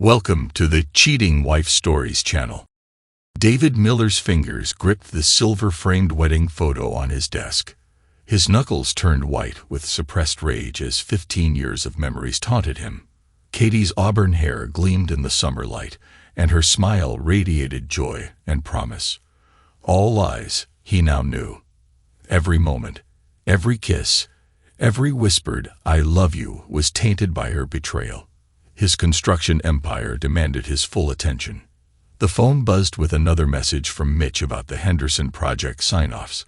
Welcome to the Cheating Wife Stories channel. David Miller's fingers gripped the silver-framed wedding photo on his desk. His knuckles turned white with suppressed rage as 15 years of memories taunted him. Katie's auburn hair gleamed in the summer light, and her smile radiated joy and promise. All lies, he now knew. Every moment, every kiss, every whispered "I love you" was tainted by her betrayal. His construction empire demanded his full attention. The phone buzzed with another message from Mitch about the Henderson project sign-offs,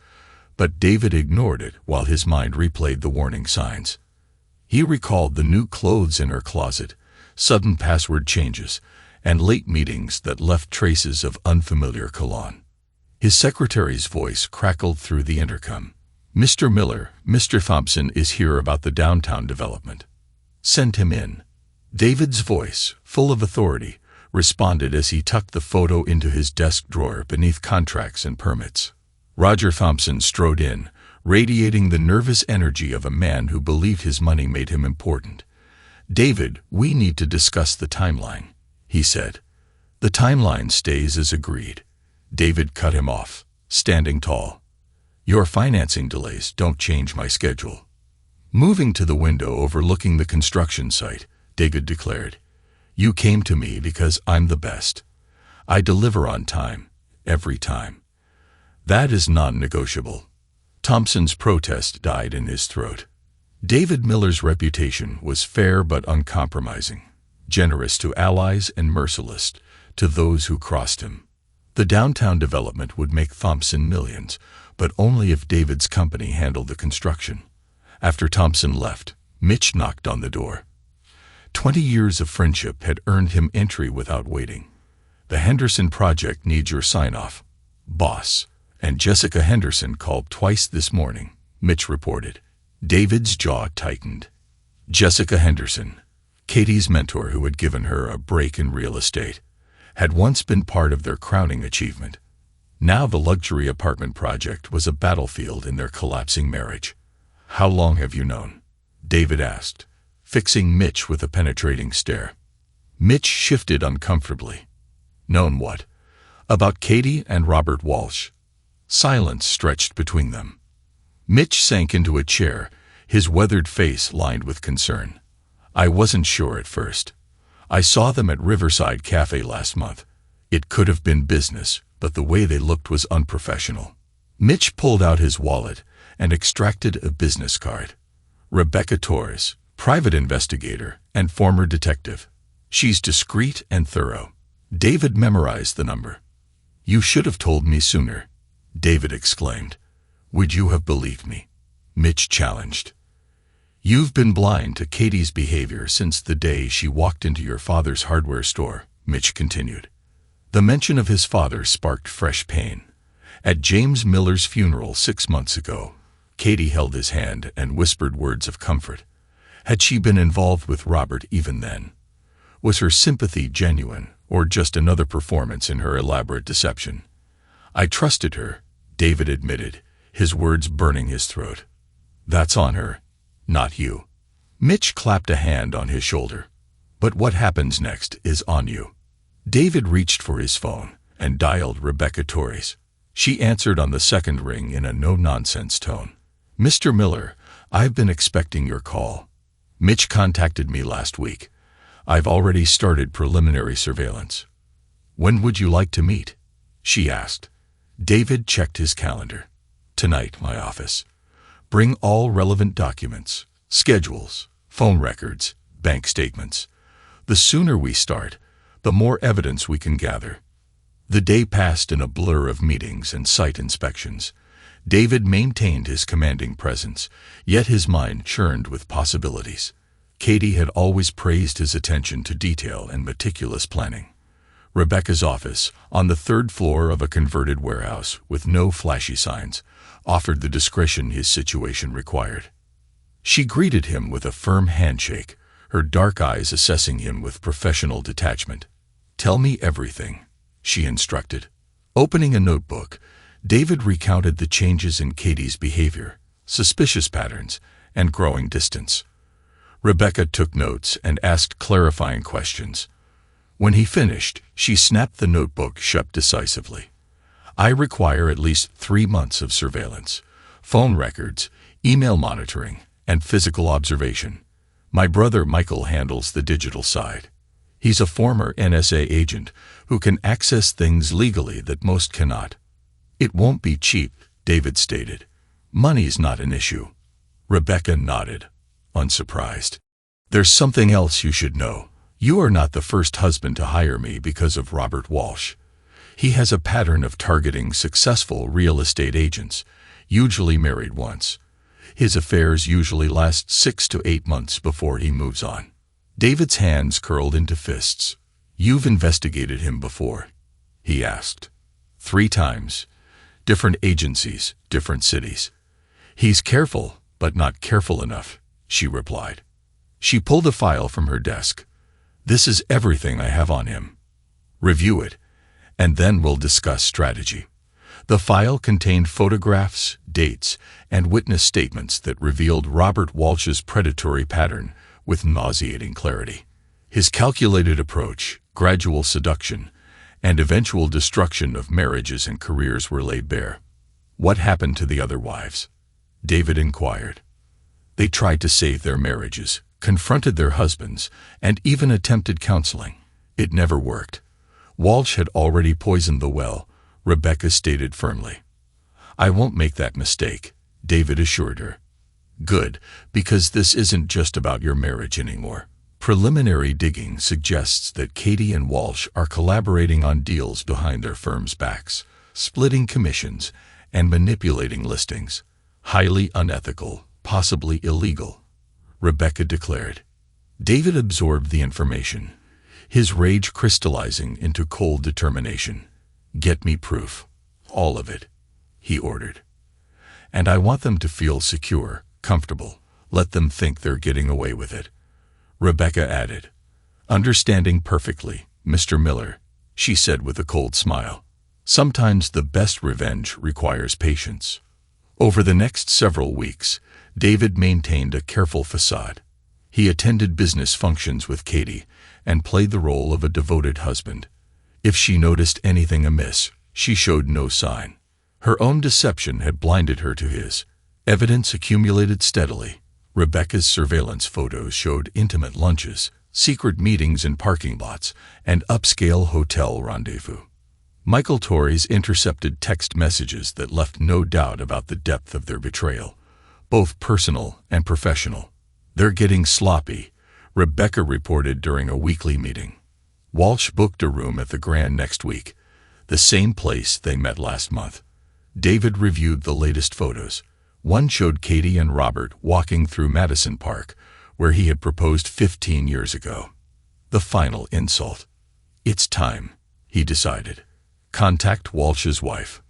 but David ignored it while his mind replayed the warning signs. He recalled the new clothes in her closet, sudden password changes, and late meetings that left traces of unfamiliar cologne. His secretary's voice crackled through the intercom. "Mr. Miller, Mr. Thompson is here about the downtown development. Send him in." David's voice, full of authority, responded as he tucked the photo into his desk drawer beneath contracts and permits. Roger Thompson strode in, radiating the nervous energy of a man who believed his money made him important. "David, we need to discuss the timeline," he said. "The timeline stays as agreed." David cut him off, standing tall. "Your financing delays don't change my schedule." Moving to the window overlooking the construction site, David declared, "You came to me because I'm the best. I deliver on time, every time. That is non-negotiable." Thompson's protest died in his throat. David Miller's reputation was fair but uncompromising, generous to allies and merciless to those who crossed him. The downtown development would make Thompson millions, but only if David's company handled the construction. After Thompson left, Mitch knocked on the door. 20 years of friendship had earned him entry without waiting. "The Henderson project needs your sign-off, boss, and Jessica Henderson called twice this morning," Mitch reported. David's jaw tightened. Jessica Henderson, Katie's mentor who had given her a break in real estate, had once been part of their crowning achievement. Now the luxury apartment project was a battlefield in their collapsing marriage. "How long have you known?" David asked, fixing Mitch with a penetrating stare. Mitch shifted uncomfortably. "Known what?" "About Katie and Robert Walsh." Silence stretched between them. Mitch sank into a chair, his weathered face lined with concern. "I wasn't sure at first. I saw them at Riverside Cafe last month. It could have been business, but the way they looked was unprofessional." Mitch pulled out his wallet and extracted a business card. "Rebecca Torres, private investigator and former detective. She's discreet and thorough." David memorized the number. "You should have told me sooner," David exclaimed. "Would you have believed me?" Mitch challenged. "You've been blind to Katie's behavior since the day she walked into your father's hardware store," Mitch continued. The mention of his father sparked fresh pain. At James Miller's funeral 6 months ago, Katie held his hand and whispered words of comfort. Had she been involved with Robert even then? Was her sympathy genuine, or just another performance in her elaborate deception? "I trusted her," David admitted, his words burning his throat. "That's on her, not you." Mitch clapped a hand on his shoulder. "But what happens next is on you." David reached for his phone and dialed Rebecca Torres. She answered on the second ring in a no-nonsense tone. "Mr. Miller, I've been expecting your call. Mitch contacted me last week. I've already started preliminary surveillance." "When would you like to meet?" she asked. David checked his calendar. "Tonight, my office. Bring all relevant documents, schedules, phone records, bank statements. The sooner we start, the more evidence we can gather." The day passed in a blur of meetings and site inspections. David maintained his commanding presence, yet his mind churned with possibilities. Katie had always praised his attention to detail and meticulous planning. Rebecca's office, on the 3rd floor of a converted warehouse with no flashy signs, offered the discretion his situation required. She greeted him with a firm handshake, her dark eyes assessing him with professional detachment. "Tell me everything," she instructed. Opening a notebook, David recounted the changes in Katie's behavior, suspicious patterns, and growing distance. Rebecca took notes and asked clarifying questions. When he finished, she snapped the notebook shut decisively. I require at least 3 months of surveillance, phone records, email monitoring, and physical observation. My brother Michael handles the digital side. He's a former NSA agent who can access things legally that most cannot. It won't be cheap, David stated. Money's not an issue. Rebecca nodded, unsurprised. There's something else you should know. You are not the first husband to hire me because of Robert Walsh. He has a pattern of targeting successful real estate agents, usually married once. His affairs usually last 6 to 8 months before he moves on. David's hands curled into fists. You've investigated him before? He asked. 3 times. Different agencies, different cities. He's careful, but not careful enough, she replied. She pulled a file from her desk. This is everything I have on him. Review it, and then we'll discuss strategy. The file contained photographs, dates, and witness statements that revealed Robert Walsh's predatory pattern with nauseating clarity. His calculated approach, gradual seduction, and eventual destruction of marriages and careers were laid bare. What happened to the other wives? David inquired. They tried to save their marriages, confronted their husbands, and even attempted counseling. It never worked. Walsh had already poisoned the well, Rebecca stated firmly. I won't make that mistake, David assured her. Good, because this isn't just about your marriage anymore. Preliminary digging suggests that Katie and Walsh are collaborating on deals behind their firms' backs, splitting commissions, and manipulating listings. Highly unethical, possibly illegal, Rebecca declared. David absorbed the information, his rage crystallizing into cold determination. Get me proof. All of it, he ordered. And I want them to feel secure, comfortable. Let them think they're getting away with it. Rebecca added. Understanding perfectly, Mr. Miller, she said with a cold smile. Sometimes the best revenge requires patience. Over the next several weeks, David maintained a careful facade. He attended business functions with Katie and played the role of a devoted husband. If she noticed anything amiss, she showed no sign. Her own deception had blinded her to his. Evidence accumulated steadily. Rebecca's surveillance photos showed intimate lunches, secret meetings in parking lots, and upscale hotel rendezvous. Michael Torrey's intercepted text messages that left no doubt about the depth of their betrayal, both personal and professional. They're getting sloppy, Rebecca reported during a weekly meeting. Walsh booked a room at the Grand next week, the same place they met last month. David reviewed the latest photos. One showed Katie and Robert walking through Madison Park, where he had proposed 15 years ago. The final insult. It's time, he decided. Contact Walsh's wife.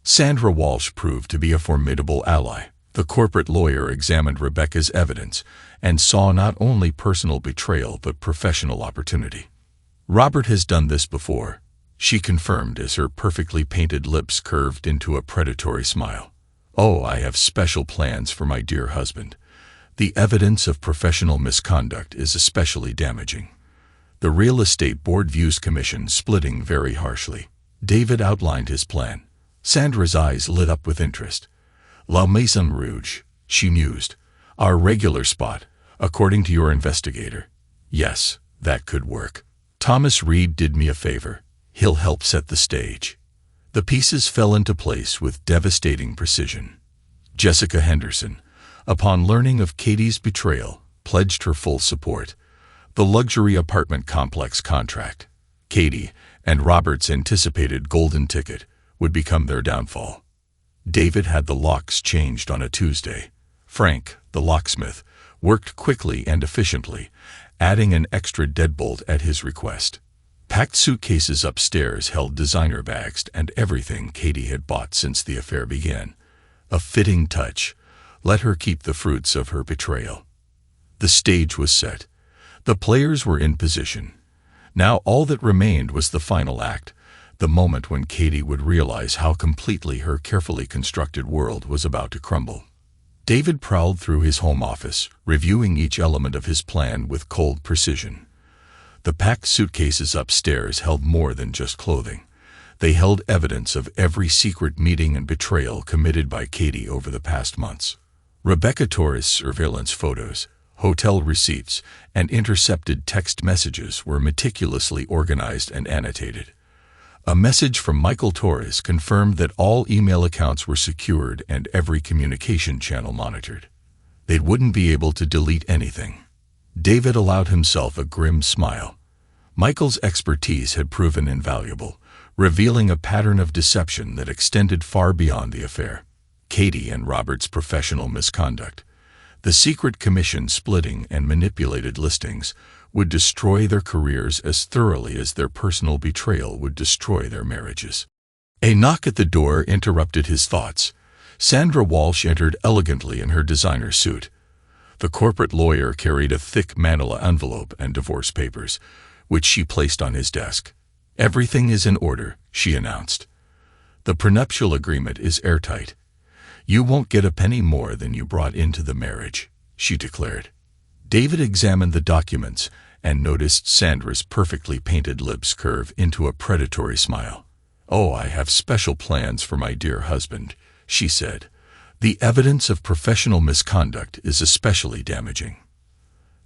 Sandra Walsh proved to be a formidable ally. The corporate lawyer examined Rebecca's evidence and saw not only personal betrayal but professional opportunity. Robert has done this before, she confirmed as her perfectly painted lips curved into a predatory smile. Oh, I have special plans for my dear husband. The evidence of professional misconduct is especially damaging. The Real Estate Board views commission splitting very harshly. David outlined his plan. Sandra's eyes lit up with interest. La Maison Rouge, she mused. Our regular spot, according to your investigator. Yes, that could work. Thomas Reed did me a favor. He'll help set the stage. The pieces fell into place with devastating precision. Jessica Henderson, upon learning of Katie's betrayal, pledged her full support. The luxury apartment complex contract, Katie and Robert's anticipated golden ticket, would become their downfall. David had the locks changed on a Tuesday. Frank, the locksmith, worked quickly and efficiently, adding an extra deadbolt at his request. Packed suitcases upstairs held designer bags and everything Katie had bought since the affair began. A fitting touch. Let her keep the fruits of her betrayal. The stage was set. The players were in position. Now all that remained was the final act, the moment when Katie would realize how completely her carefully constructed world was about to crumble. David prowled through his home office, reviewing each element of his plan with cold precision. The packed suitcases upstairs held more than just clothing. They held evidence of every secret meeting and betrayal committed by Katie over the past months. Rebecca Torres' surveillance photos, hotel receipts, and intercepted text messages were meticulously organized and annotated. A message from Michael Torres confirmed that all email accounts were secured and every communication channel monitored. They wouldn't be able to delete anything. David allowed himself a grim smile. Michael's expertise had proven invaluable, revealing a pattern of deception that extended far beyond the affair. Katie and Robert's professional misconduct, the secret commission splitting and manipulated listings, would destroy their careers as thoroughly as their personal betrayal would destroy their marriages. A knock at the door interrupted his thoughts. Sandra Walsh entered elegantly in her designer suit. The corporate lawyer carried a thick manila envelope and divorce papers, which she placed on his desk. "Everything is in order," she announced. "The prenuptial agreement is airtight. You won't get a penny more than you brought into the marriage," she declared. David examined the documents and noticed Sandra's perfectly painted lips curve into a predatory smile. "Oh, I have special plans for my dear husband," she said. "The evidence of professional misconduct is especially damaging.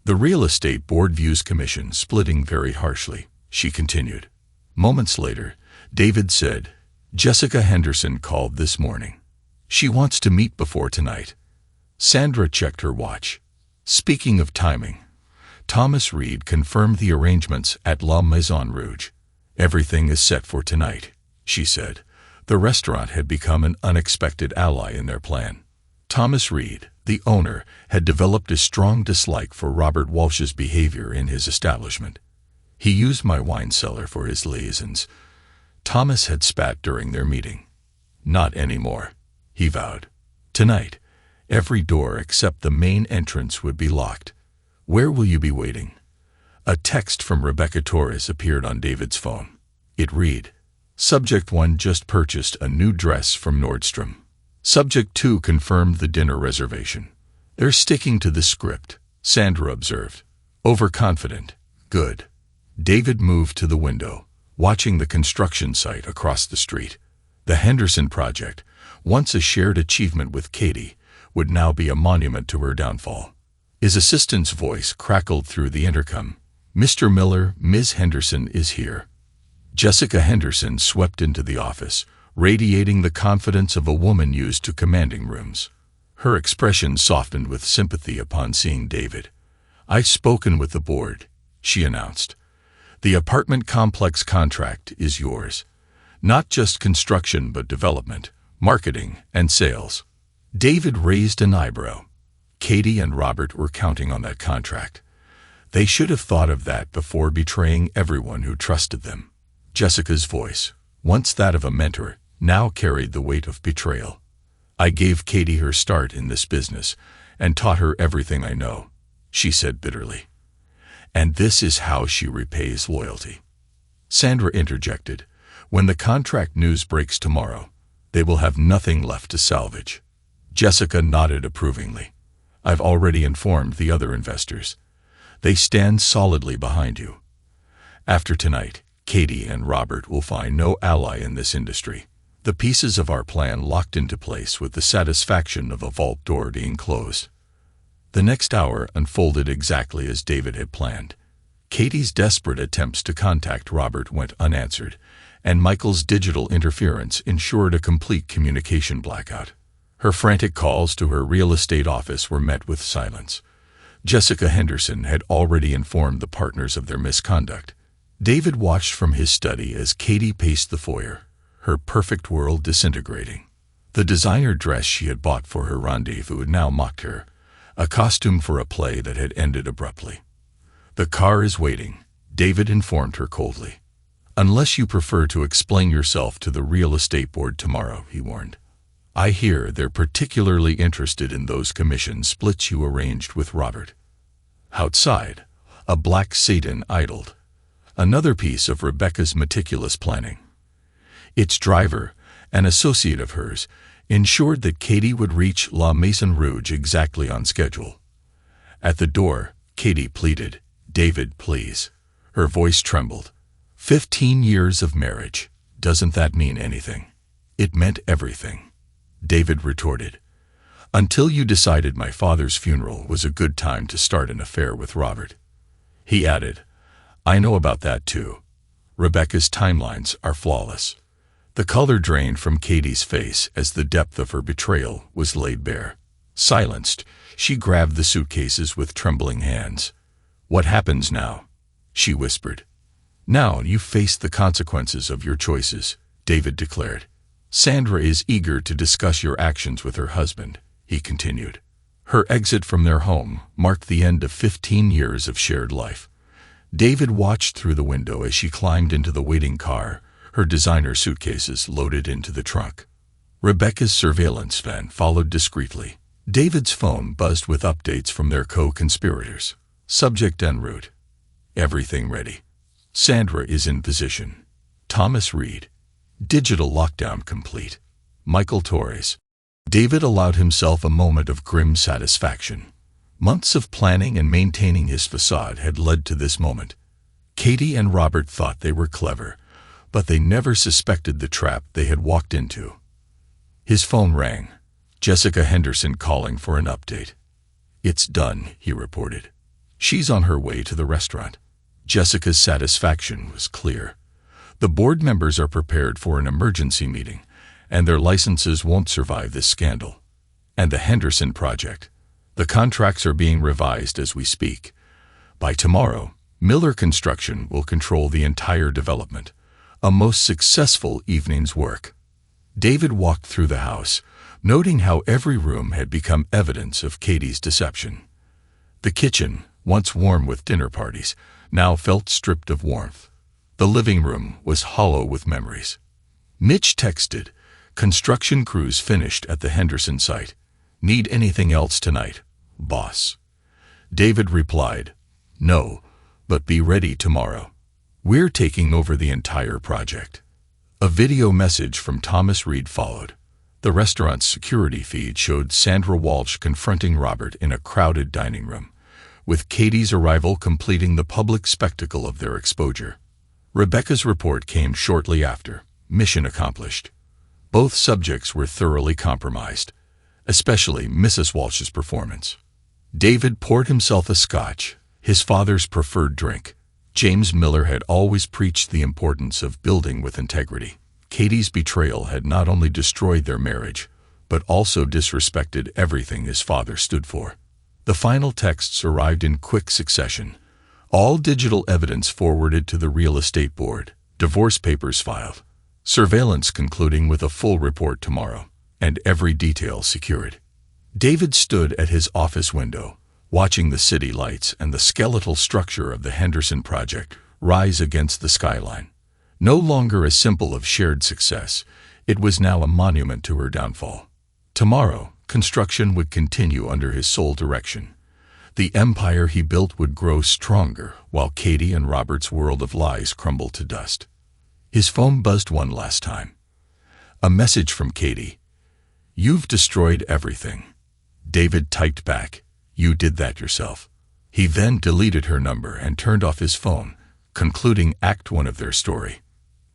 The real estate board views commission splitting very harshly," she continued. Moments later, David said, "Jessica Henderson called this morning. She wants to meet before tonight." Sandra checked her watch. Speaking of timing, Thomas Reed confirmed the arrangements at La Maison Rouge. "Everything is set for tonight," she said. The restaurant had become an unexpected ally in their plan. Thomas Reed, the owner, had developed a strong dislike for Robert Walsh's behavior in his establishment. "He used my wine cellar for his liaisons," Thomas had spat during their meeting. "Not anymore," he vowed. "Tonight, every door except the main entrance would be locked. Where will you be waiting?" A text from Rebecca Torres appeared on David's phone. It read, "Subject 1 just purchased a new dress from Nordstrom. Subject 2 confirmed the dinner reservation." "They're sticking to the script," Sandra observed. "Overconfident. Good." David moved to the window, watching the construction site across the street. The Henderson project, once a shared achievement with Katie, would now be a monument to her downfall. His assistant's voice crackled through the intercom. "Mr. Miller, Ms. Henderson is here." Jessica Henderson swept into the office, radiating the confidence of a woman used to commanding rooms. Her expression softened with sympathy upon seeing David. "I've spoken with the board," she announced. "The apartment complex contract is yours. Not just construction but development, marketing, and sales." David raised an eyebrow. Katie and Robert were counting on that contract. They should have thought of that before betraying everyone who trusted them. Jessica's voice, once that of a mentor, now carried the weight of betrayal. "I gave Katie her start in this business and taught her everything I know," she said bitterly. "And this is how she repays loyalty." Sandra interjected, "When the contract news breaks tomorrow, they will have nothing left to salvage." Jessica nodded approvingly. "I've already informed the other investors. They stand solidly behind you. After tonight, Katie and Robert will find no ally in this industry. The pieces of our plan locked into place with the satisfaction of a vault door being closed." The next hour unfolded exactly as David had planned. Katie's desperate attempts to contact Robert went unanswered, and Michael's digital interference ensured a complete communication blackout. Her frantic calls to her real estate office were met with silence. Jessica Henderson had already informed the partners of their misconduct. David watched from his study as Katie paced the foyer, her perfect world disintegrating. The designer dress she had bought for her rendezvous now mocked her, a costume for a play that had ended abruptly. "The car is waiting," David informed her coldly. "Unless you prefer to explain yourself to the real estate board tomorrow," he warned. "I hear they're particularly interested in those commission splits you arranged with Robert." Outside, a black sedan idled, another piece of Rebecca's meticulous planning. Its driver, an associate of hers, ensured that Katie would reach La Maison Rouge exactly on schedule. At the door, Katie pleaded, "David, please." Her voice trembled. 15 years of marriage. Doesn't that mean anything? It meant everything. David retorted. Until you decided my father's funeral was a good time to start an affair with Robert. He added, I know about that too. Rebecca's timelines are flawless. The color drained from Katie's face as the depth of her betrayal was laid bare. Silenced, she grabbed the suitcases with trembling hands. What happens now? She whispered. Now you face the consequences of your choices, David declared. Sandra is eager to discuss your actions with her husband, he continued. Her exit from their home marked the end of 15 years of shared life. David watched through the window as she climbed into the waiting car, her designer suitcases loaded into the trunk. Rebecca's surveillance van followed discreetly. David's phone buzzed with updates from their co-conspirators. Subject en route. Everything ready. Sandra is in position. Thomas Reed. Digital lockdown complete. Michael Torres. David allowed himself a moment of grim satisfaction. Months of planning and maintaining his facade had led to this moment. Katie and Robert thought they were clever, but they never suspected the trap they had walked into. His phone rang. Jessica Henderson calling for an update. It's done, he reported. She's on her way to the restaurant. Jessica's satisfaction was clear. The board members are prepared for an emergency meeting, and their licenses won't survive this scandal. And the Henderson project. The contracts are being revised as we speak. By tomorrow, Miller Construction will control the entire development. A most successful evening's work. David walked through the house, noting how every room had become evidence of Katie's deception. The kitchen, once warm with dinner parties, now felt stripped of warmth. The living room was hollow with memories. Mitch texted, construction crews finished at the Henderson site. Need anything else tonight, boss? David replied, no, but be ready tomorrow. We're taking over the entire project. A video message from Thomas Reed followed. The restaurant's security feed showed Sandra Walsh confronting Robert in a crowded dining room, with Katie's arrival completing the public spectacle of their exposure. Rebecca's report came shortly after. Mission accomplished. Both subjects were thoroughly compromised, especially Mrs. Walsh's performance. David poured himself a scotch, his father's preferred drink. James Miller had always preached the importance of building with integrity. Katie's betrayal had not only destroyed their marriage, but also disrespected everything his father stood for. The final texts arrived in quick succession. All digital evidence forwarded to the real estate board, divorce papers filed, surveillance concluding with a full report tomorrow, and every detail secured. David stood at his office window, watching the city lights and the skeletal structure of the Henderson project rise against the skyline. No longer a symbol of shared success, it was now a monument to her downfall. Tomorrow, construction would continue under his sole direction. The empire he built would grow stronger while Katie and Robert's world of lies crumbled to dust. His phone buzzed one last time. A message from Katie. You've destroyed everything. David typed back, you did that yourself. He then deleted her number and turned off his phone, concluding Act 1 of their story.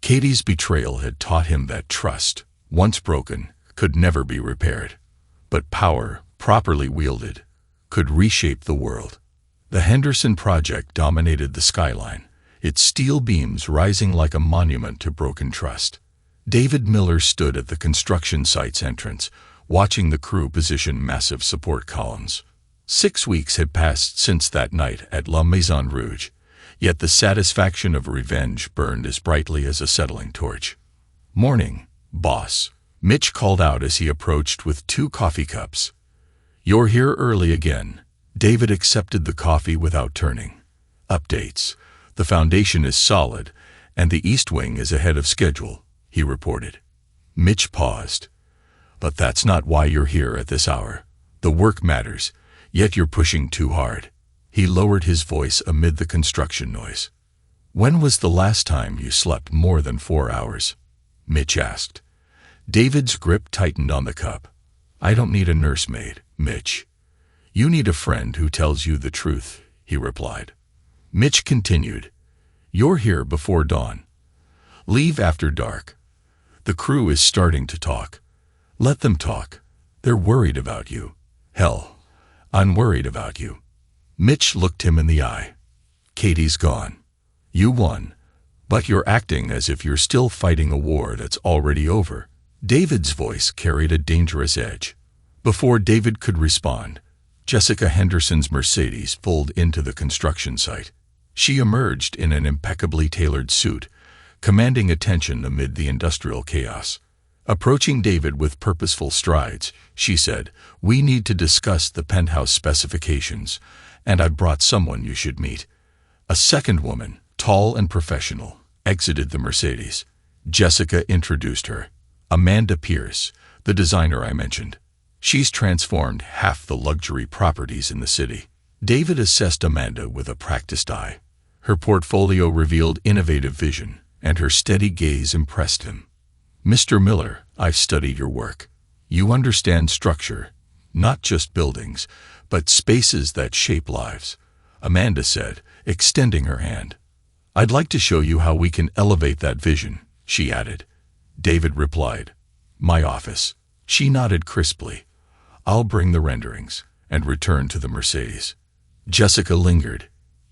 Katie's betrayal had taught him that trust, once broken, could never be repaired. But power, properly wielded, could reshape the world. The Henderson project dominated the skyline, its steel beams rising like a monument to broken trust. David Miller stood at the construction site's entrance, watching the crew position massive support columns. 6 weeks had passed since that night at La Maison Rouge, yet the satisfaction of revenge burned as brightly as a settling torch. Morning, boss, Mitch called out as he approached with 2 coffee cups. You're here early again. David accepted the coffee without turning. Updates. The foundation is solid, and the east wing is ahead of schedule, he reported. Mitch paused. But that's not why you're here at this hour. The work matters, yet you're pushing too hard. He lowered his voice amid the construction noise. When was the last time you slept more than 4 hours? Mitch asked. David's grip tightened on the cup. I don't need a nursemaid, Mitch. You need a friend who tells you the truth, he replied. Mitch continued. You're here before dawn. Leave after dark. The crew is starting to talk. Let them talk. They're worried about you. Hell, I'm worried about you. Mitch looked him in the eye. Katie's gone. You won. But you're acting as if you're still fighting a war that's already over. David's voice carried a dangerous edge. Before David could respond, Jessica Henderson's Mercedes pulled into the construction site. She emerged in an impeccably tailored suit, commanding attention amid the industrial chaos. Approaching David with purposeful strides, she said, "We need to discuss the penthouse specifications, and I brought someone you should meet." A second woman, tall and professional, exited the Mercedes. Jessica introduced her. Amanda Pierce, the designer I mentioned. She's transformed half the luxury properties in the city. David assessed Amanda with a practiced eye. Her portfolio revealed innovative vision, and her steady gaze impressed him. "Mr. Miller, I've studied your work. You understand structure, not just buildings, but spaces that shape lives," Amanda said, extending her hand. "I'd like to show you how we can elevate that vision," she added. David replied, "My office." She nodded crisply. "I'll bring the renderings," and returned to the Mercedes. Jessica lingered.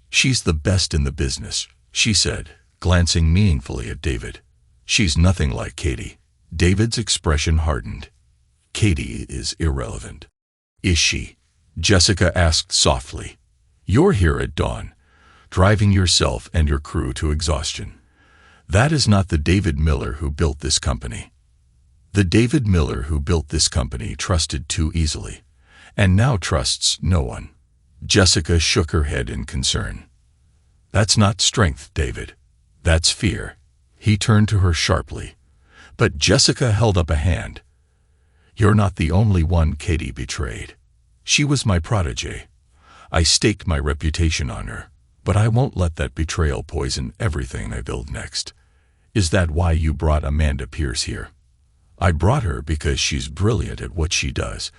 "She's the best in the business," she said, glancing meaningfully at David. "She's nothing like Katie." David's expression hardened. "Katie is irrelevant." "Is she?" Jessica asked softly. "You're here at dawn, driving yourself and your crew to exhaustion. That is not the David Miller who built this company. The David Miller who built this company trusted too easily, and now trusts no one." Jessica shook her head in concern. "That's not strength, David. That's fear." He turned to her sharply, but Jessica held up a hand. "You're not the only one Katie betrayed. She was my protégé. I staked my reputation on her, but I won't let that betrayal poison everything I build next." "Is that why you brought Amanda Pierce here?" "I brought her because she's brilliant at what she does,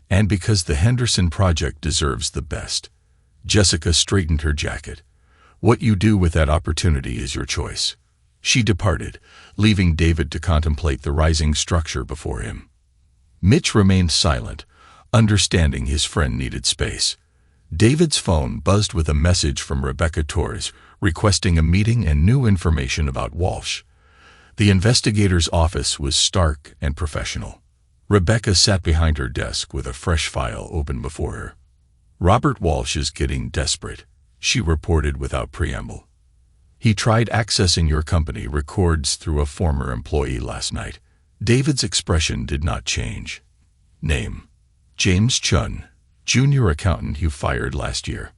and because the Henderson project deserves the best." Jessica straightened her jacket. "What you do with that opportunity is your choice." She departed, leaving David to contemplate the rising structure before him. Mitch remained silent, understanding his friend needed space. David's phone buzzed with a message from Rebecca Torres, requesting a meeting and new information about Walsh. The investigator's office was stark and professional. Rebecca sat behind her desk with a fresh file open before her. "Robert Walsh is getting desperate," she reported without preamble. "He tried accessing your company records through a former employee last night." David's expression did not change. "Name: James Chun, junior accountant you fired last year."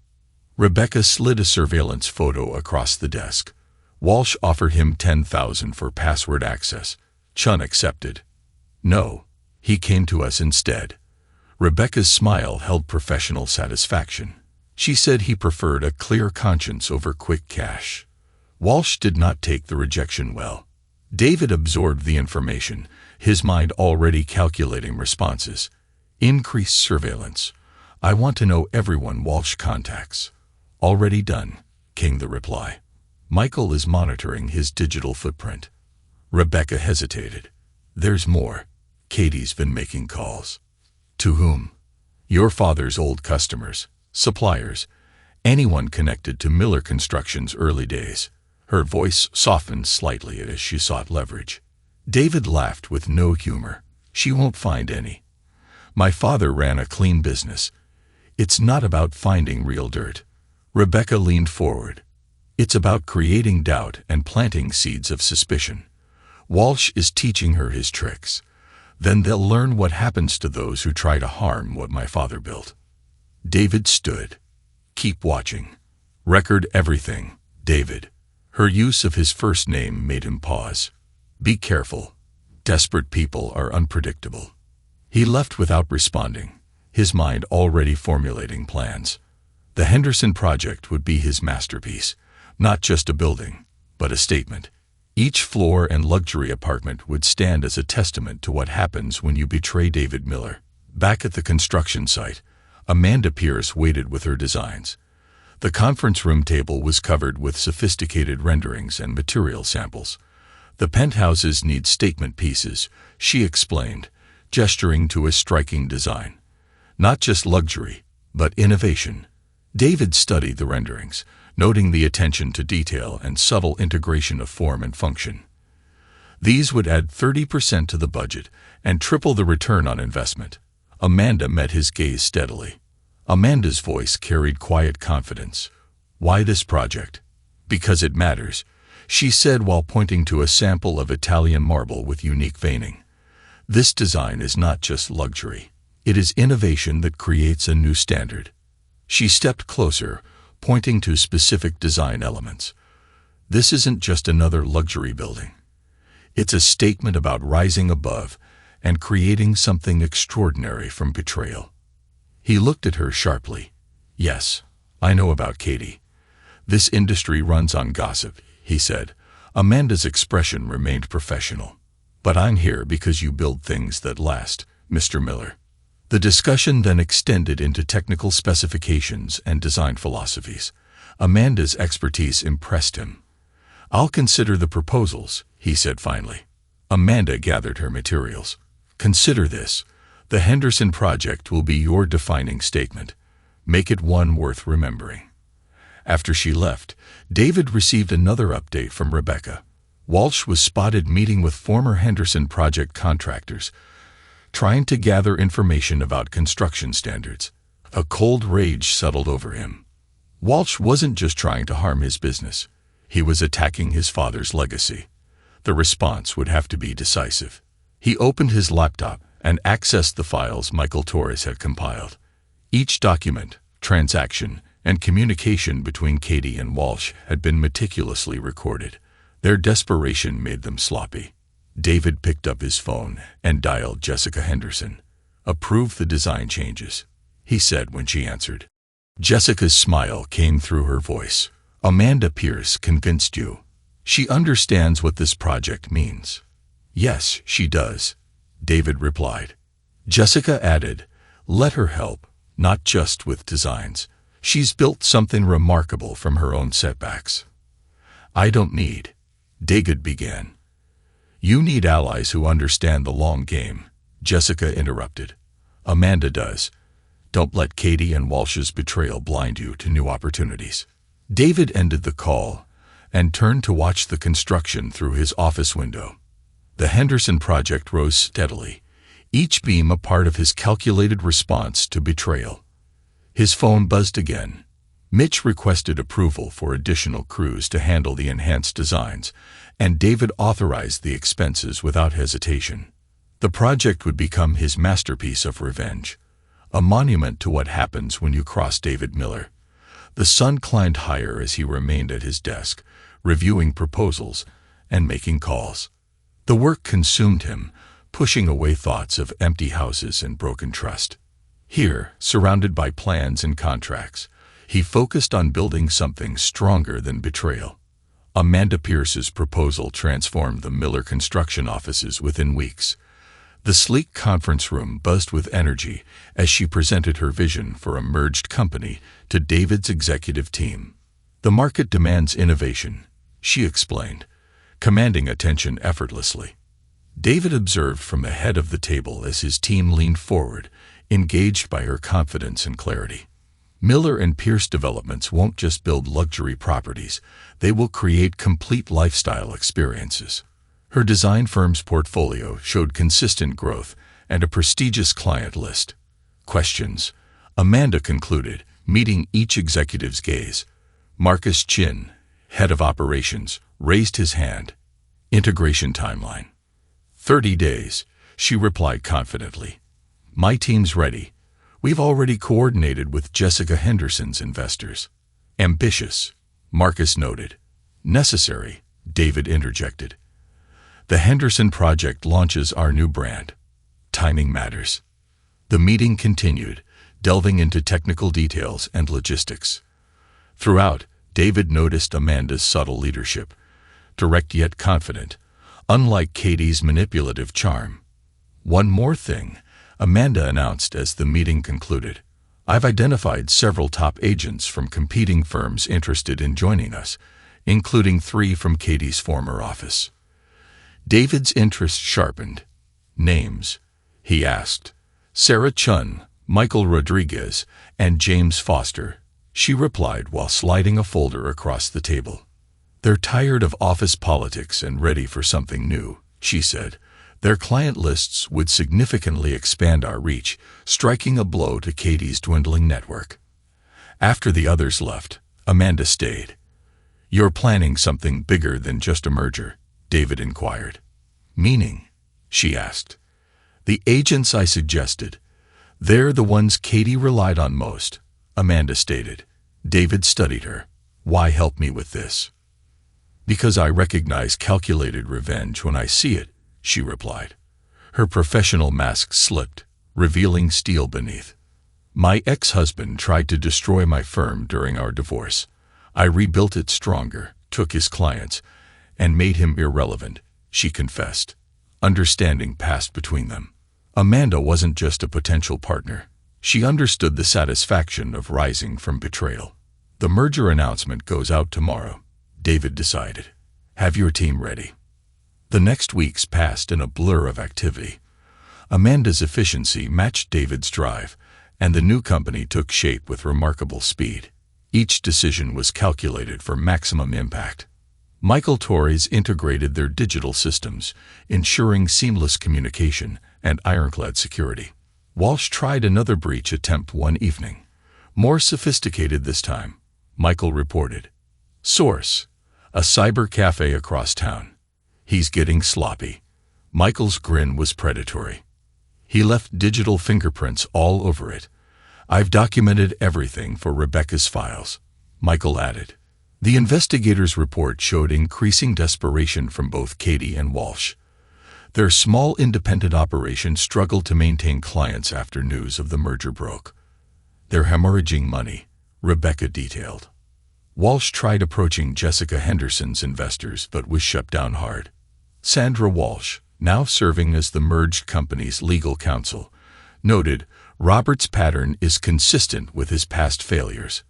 Rebecca slid a surveillance photo across the desk. "Walsh offered him $10,000 for password access. Chun accepted." "No, he came to us instead." Rebecca's smile held professional satisfaction. She said he preferred a clear conscience over quick cash. Walsh did not take the rejection well. David absorbed the information, his mind already calculating responses. "Increased surveillance. I want to know everyone Walsh contacts." "Already done," came the reply. "Michael is monitoring his digital footprint." Rebecca hesitated. "There's more. Katie's been making calls." "To whom?" "Your father's old customers, suppliers, anyone connected to Miller Construction's early days." Her voice softened slightly as she sought leverage. David laughed with no humor. "She won't find any. My father ran a clean business. It's not about finding real dirt." Rebecca leaned forward. "It's about creating doubt and planting seeds of suspicion. Walsh is teaching her his tricks. Then they'll learn what happens to those who try to harm what my father built." David stood. "Keep watching. Record everything, David." Her use of his first name made him pause. "Be careful. Desperate people are unpredictable." He left without responding, his mind already formulating plans. The Henderson project would be his masterpiece, not just a building, but a statement. Each floor and luxury apartment would stand as a testament to what happens when you betray David Miller. Back at the construction site, Amanda Pierce waited with her designs. The conference room table was covered with sophisticated renderings and material samples. The penthouses need statement pieces, she explained, gesturing to a striking design. Not just luxury, but innovation. David studied the renderings, noting the attention to detail and subtle integration of form and function. These would add 30% to the budget and triple the return on investment. Amanda met his gaze steadily. Amanda's voice carried quiet confidence. "Why this project?" "Because it matters," she said while pointing to a sample of Italian marble with unique veining. "This design is not just luxury. It is innovation that creates a new standard." She stepped closer, pointing to specific design elements. "This isn't just another luxury building. It's a statement about rising above and creating something extraordinary from betrayal." He looked at her sharply. "Yes, I know about Katie. This industry runs on gossip," he said. Amanda's expression remained professional. "But I'm here because you build things that last, Mr. Miller." The discussion then extended into technical specifications and design philosophies. Amanda's expertise impressed him. "I'll consider the proposals," he said finally. Amanda gathered her materials. "Consider this. The Henderson project will be your defining statement. Make it one worth remembering." After she left, David received another update from Rebecca. Walsh was spotted meeting with former Henderson project contractors, trying to gather information about construction standards. A cold rage settled over him. Walsh wasn't just trying to harm his business. He was attacking his father's legacy. The response would have to be decisive. He opened his laptop and accessed the files Michael Torres had compiled. Each document, transaction, and communication between Katie and Walsh had been meticulously recorded. Their desperation made them sloppy. David picked up his phone and dialed Jessica Henderson. "Approve the design changes," he said when she answered. Jessica's smile came through her voice. "Amanda Pierce convinced you. She understands what this project means." "Yes, she does," David replied. Jessica added, "Let her help, not just with designs. She's built something remarkable from her own setbacks." "I don't need," David began. "You need allies who understand the long game," Jessica interrupted. "Amanda does. Don't let Katie and Walsh's betrayal blind you to new opportunities." David ended the call and turned to watch the construction through his office window. The Henderson project rose steadily, each beam a part of his calculated response to betrayal. His phone buzzed again. Mitch requested approval for additional crews to handle the enhanced designs, and David authorized the expenses without hesitation. The project would become his masterpiece of revenge, a monument to what happens when you cross David Miller. The sun climbed higher as he remained at his desk, reviewing proposals and making calls. The work consumed him, pushing away thoughts of empty houses and broken trust. Here, surrounded by plans and contracts, he focused on building something stronger than betrayal. Amanda Pierce's proposal transformed the Miller construction offices within weeks. The sleek conference room buzzed with energy as she presented her vision for a merged company to David's executive team. "The market demands innovation," she explained, commanding attention effortlessly. David observed from the head of the table as his team leaned forward, engaged by her confidence and clarity. Miller and Pierce developments won't just build luxury properties, they will create complete lifestyle experiences. Her design firm's portfolio showed consistent growth and a prestigious client list. "Questions?" Amanda concluded, meeting each executive's gaze. Marcus Chin, head of operations, raised his hand. "Integration timeline." 30 days, she replied confidently. "My team's ready. We've already coordinated with Jessica Henderson's investors." "Ambitious," Marcus noted. "Necessary," David interjected. "The Henderson project launches our new brand. Timing matters." The meeting continued, delving into technical details and logistics. Throughout, David noticed Amanda's subtle leadership, direct yet confident, unlike Katie's manipulative charm. "One more thing," Amanda announced as the meeting concluded. I've identified several top agents from competing firms interested in joining us, including 3 from Katie's former office. David's interest sharpened. Names, he asked. Sarah Chun, Michael Rodriguez, and James Foster, she replied while sliding a folder across the table. They're tired of office politics and ready for something new, she said. Their client lists would significantly expand our reach, striking a blow to Katie's dwindling network. After the others left, Amanda stayed. You're planning something bigger than just a merger, David inquired. Meaning? She asked. The agents I suggested. They're the ones Katie relied on most, Amanda stated. David studied her. Why help me with this? Because I recognize calculated revenge when I see it, she replied. Her professional mask slipped, revealing steel beneath. My ex-husband tried to destroy my firm during our divorce. I rebuilt it stronger, took his clients, and made him irrelevant, she confessed. Understanding passed between them. Amanda wasn't just a potential partner. She understood the satisfaction of rising from betrayal. The merger announcement goes out tomorrow, David decided. Have your team ready. The next weeks passed in a blur of activity. Amanda's efficiency matched David's drive, and the new company took shape with remarkable speed. Each decision was calculated for maximum impact. Michael Torres integrated their digital systems, ensuring seamless communication and ironclad security. Walsh tried another breach attempt one evening. More sophisticated this time, Michael reported. Source: a cyber cafe across town. He's getting sloppy. Michael's grin was predatory. He left digital fingerprints all over it. I've documented everything for Rebecca's files, Michael added. The investigators' report showed increasing desperation from both Katie and Walsh. Their small independent operation struggled to maintain clients after news of the merger broke. They're hemorrhaging money, Rebecca detailed. Walsh tried approaching Jessica Henderson's investors but was shut down hard. Sandra Walsh, now serving as the merged company's legal counsel, noted Robert's pattern is consistent with his past failures.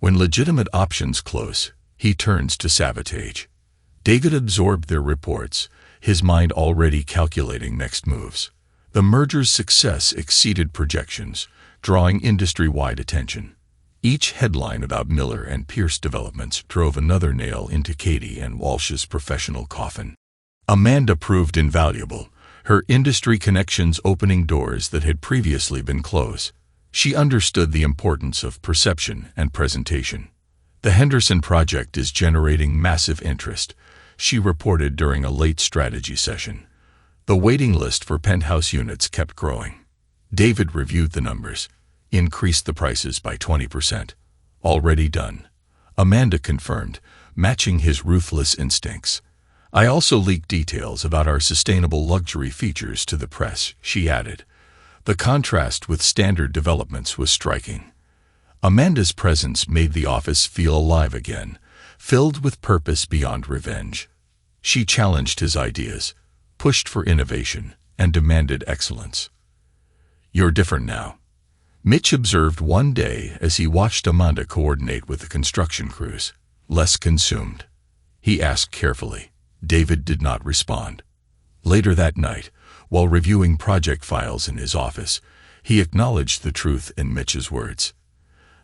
When legitimate options close, he turns to sabotage. David absorbed their reports, his mind already calculating next moves. The merger's success exceeded projections, drawing industry-wide attention. Each headline about Miller and Pierce developments drove another nail into Katie and Walsh's professional coffin. Amanda proved invaluable, her industry connections opening doors that had previously been closed. She understood the importance of perception and presentation. The Henderson project is generating massive interest, she reported during a late strategy session. The waiting list for penthouse units kept growing. David reviewed the numbers, increased the prices by 20%. Already done, Amanda confirmed, matching his ruthless instincts. I also leaked details about our sustainable luxury features to the press, she added. The contrast with standard developments was striking. Amanda's presence made the office feel alive again, filled with purpose beyond revenge. She challenged his ideas, pushed for innovation, and demanded excellence. You're different now, Mitch observed one day as he watched Amanda coordinate with the construction crews. Less consumed, he asked carefully. David did not respond. Later that night, while reviewing project files in his office, he acknowledged the truth in Mitch's words.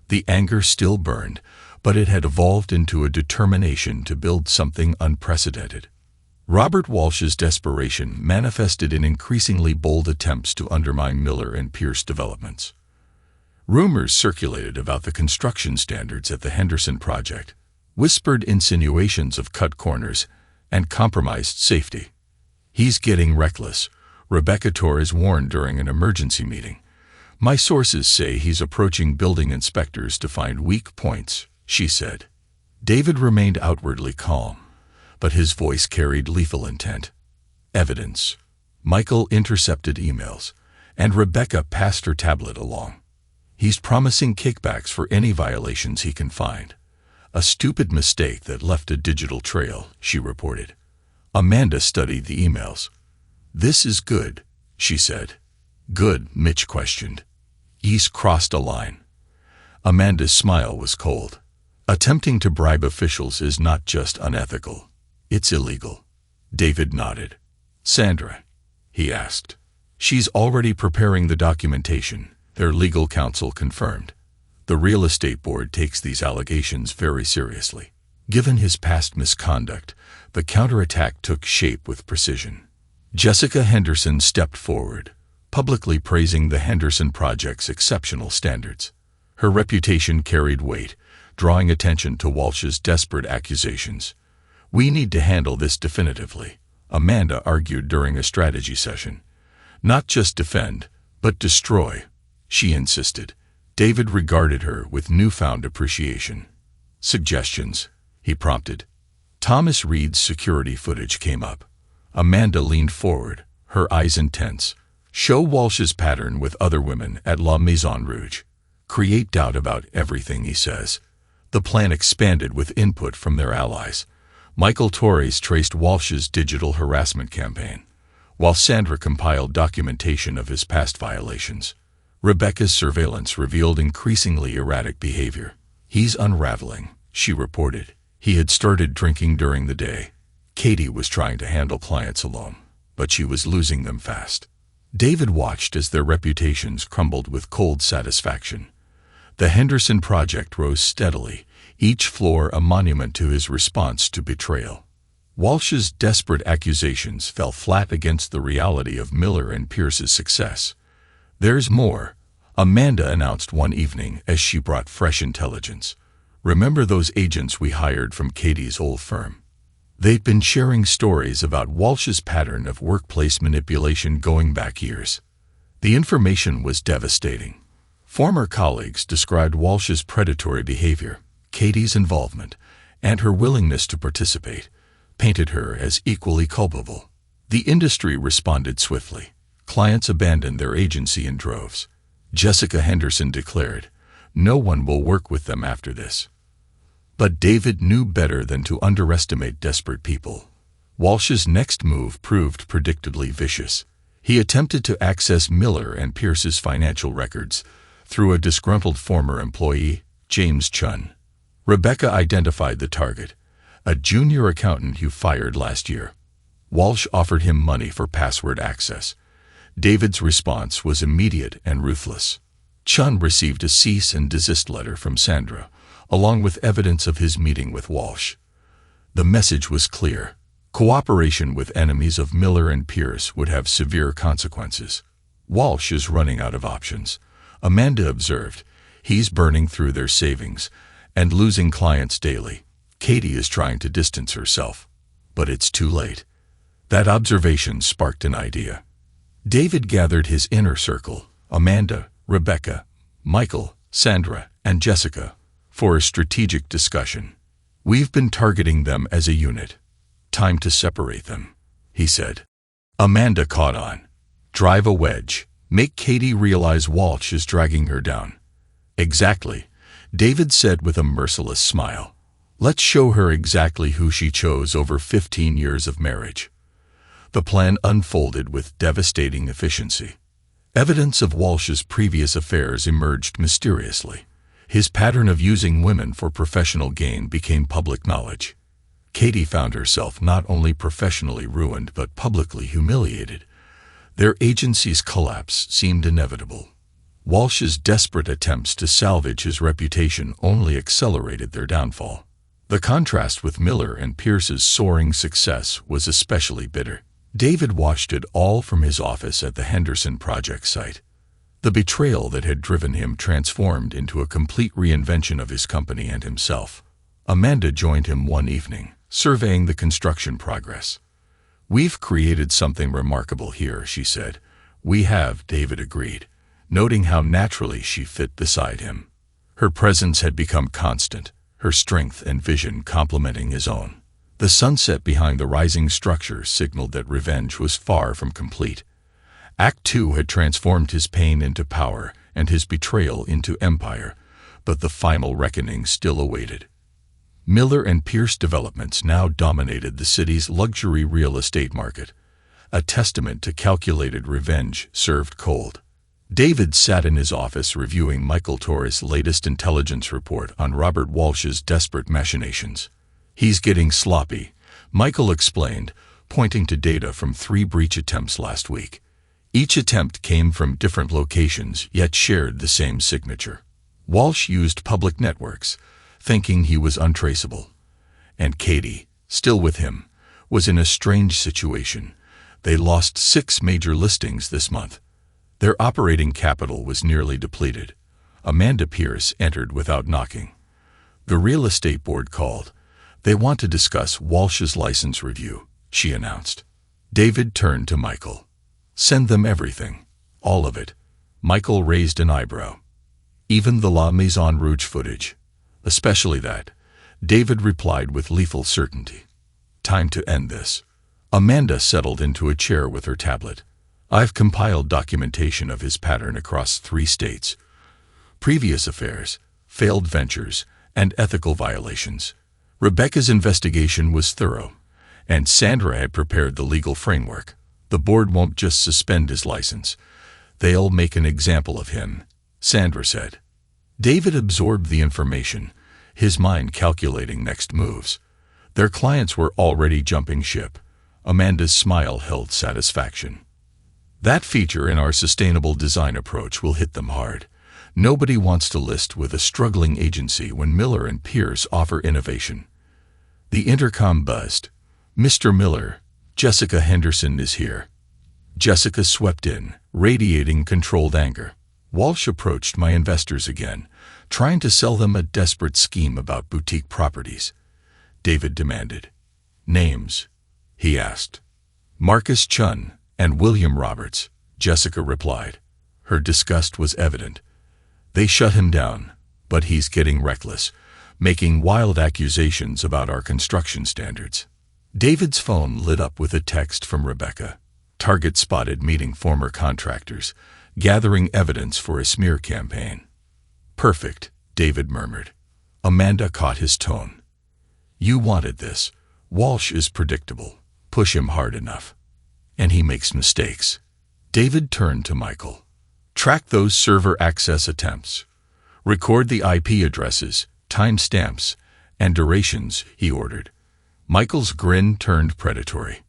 The anger still burned, but it had evolved into a determination to build something unprecedented. Robert Walsh's desperation manifested in increasingly bold attempts to undermine Miller and Pierce developments. Rumors circulated about the construction standards at the Henderson project, whispered insinuations of cut corners and compromised safety. He's getting reckless, Rebecca Torres warned during an emergency meeting. My sources say he's approaching building inspectors to find weak points, she said. David remained outwardly calm, but his voice carried lethal intent. Evidence. Michael intercepted emails, and Rebecca passed her tablet along. He's promising kickbacks for any violations he can find. A stupid mistake that left a digital trail, she reported. Amanda studied the emails. This is good, she said. Good, Mitch questioned. He's crossed a line. Amanda's smile was cold. Attempting to bribe officials is not just unethical. It's illegal. David nodded. Sandra? He asked. She's already preparing the documentation, their legal counsel confirmed. The real estate board takes these allegations very seriously. Given his past misconduct, the counterattack took shape with precision. Jessica Henderson stepped forward, publicly praising the Henderson Project's exceptional standards. Her reputation carried weight, drawing attention to Walsh's desperate accusations. We need to handle this definitively, Amanda argued during a strategy session. Not just defend, but destroy, she insisted. David regarded her with newfound appreciation. Suggestions, he prompted. Thomas Reed's security footage came up. Amanda leaned forward, her eyes intense. Show Walsh's pattern with other women at La Maison Rouge. Create doubt about everything he says. The plan expanded with input from their allies. Michael Torres traced Walsh's digital harassment campaign, while Sandra compiled documentation of his past violations. Rebecca's surveillance revealed increasingly erratic behavior. He's unraveling, she reported. He had started drinking during the day. Katie was trying to handle clients alone, but she was losing them fast. David watched as their reputations crumbled with cold satisfaction. The Henderson Project rose steadily, each floor a monument to his response to betrayal. Walsh's desperate accusations fell flat against the reality of Miller and Pierce's success. There's more, Amanda announced one evening as she brought fresh intelligence. Remember those agents we hired from Katie's old firm? They'd been sharing stories about Walsh's pattern of workplace manipulation going back years. The information was devastating. Former colleagues described Walsh's predatory behavior, Katie's involvement, and her willingness to participate, painted her as equally culpable. The industry responded swiftly. Clients abandoned their agency in droves. Jessica Henderson declared, "No one will work with them after this." But David knew better than to underestimate desperate people. Walsh's next move proved predictably vicious. He attempted to access Miller and Pierce's financial records through a disgruntled former employee, James Chun. Rebecca identified the target, a junior accountant who fired last year. Walsh offered him money for password access. David's response was immediate and ruthless. Chun received a cease and desist letter from Sandra, along with evidence of his meeting with Walsh. The message was clear. Cooperation with enemies of Miller and Pierce would have severe consequences. Walsh is running out of options, Amanda observed. He's burning through their savings and losing clients daily. Katie is trying to distance herself, but it's too late. That observation sparked an idea. David gathered his inner circle, Amanda, Rebecca, Michael, Sandra, and Jessica, for a strategic discussion. We've been targeting them as a unit. Time to separate them, he said. Amanda caught on. Drive a wedge. Make Katie realize Walsh is dragging her down. Exactly, David said with a merciless smile. Let's show her exactly who she chose over 15 years of marriage. The plan unfolded with devastating efficiency. Evidence of Walsh's previous affairs emerged mysteriously. His pattern of using women for professional gain became public knowledge. Katie found herself not only professionally ruined but publicly humiliated. Their agency's collapse seemed inevitable. Walsh's desperate attempts to salvage his reputation only accelerated their downfall. The contrast with Miller and Pierce's soaring success was especially bitter. David watched it all from his office at the Henderson Project site. The betrayal that had driven him transformed into a complete reinvention of his company and himself. Amanda joined him one evening, surveying the construction progress. "We've created something remarkable here," she said. "We have," David agreed, noting how naturally she fit beside him. Her presence had become constant, her strength and vision complementing his own. The sunset behind the rising structure signaled that revenge was far from complete. Act 2 had transformed his pain into power and his betrayal into empire, but the final reckoning still awaited. Miller and Pierce developments now dominated the city's luxury real estate market, a testament to calculated revenge served cold. David sat in his office reviewing Michael Torres' latest intelligence report on Robert Walsh's desperate machinations. "He's getting sloppy," Michael explained, pointing to data from 3 breach attempts last week. Each attempt came from different locations, yet shared the same signature. Walsh used public networks, thinking he was untraceable. And Katie, still with him, was in a strange situation. They lost 6 major listings this month. Their operating capital was nearly depleted. Amanda Pierce entered without knocking. The real estate board called. "They want to discuss Walsh's license review," she announced. David turned to Michael. "Send them everything. All of it." Michael raised an eyebrow. "Even the La Maison Rouge footage?" "Especially that," David replied with lethal certainty. "Time to end this." Amanda settled into a chair with her tablet. "I've compiled documentation of his pattern across 3 states. Previous affairs, failed ventures, and ethical violations. Rebecca's investigation was thorough, and Sandra had prepared the legal framework. The board won't just suspend his license. They'll make an example of him," Sandra said. David absorbed the information, his mind calculating next moves. Their clients were already jumping ship. Amanda's smile held satisfaction. "That feature in our sustainable design approach will hit them hard. Nobody wants to list with a struggling agency when Miller and Pierce offer innovation." The intercom buzzed. "Mr. Miller, Jessica Henderson is here." Jessica swept in, radiating controlled anger. "Walsh approached my investors again, trying to sell them a desperate scheme about boutique properties." David demanded. "Names?" he asked. "Marcus Chun and William Roberts," Jessica replied. Her disgust was evident. "They shut him down, but he's getting reckless, making wild accusations about our construction standards." David's phone lit up with a text from Rebecca. "Target spotted meeting former contractors, gathering evidence for a smear campaign." "Perfect," David murmured. Amanda caught his tone. "You wanted this. Walsh is predictable. Push him hard enough. And he makes mistakes." David turned to Michael. "Track those server access attempts. Record the IP addresses, timestamps, and durations," he ordered. Michael's grin turned predatory.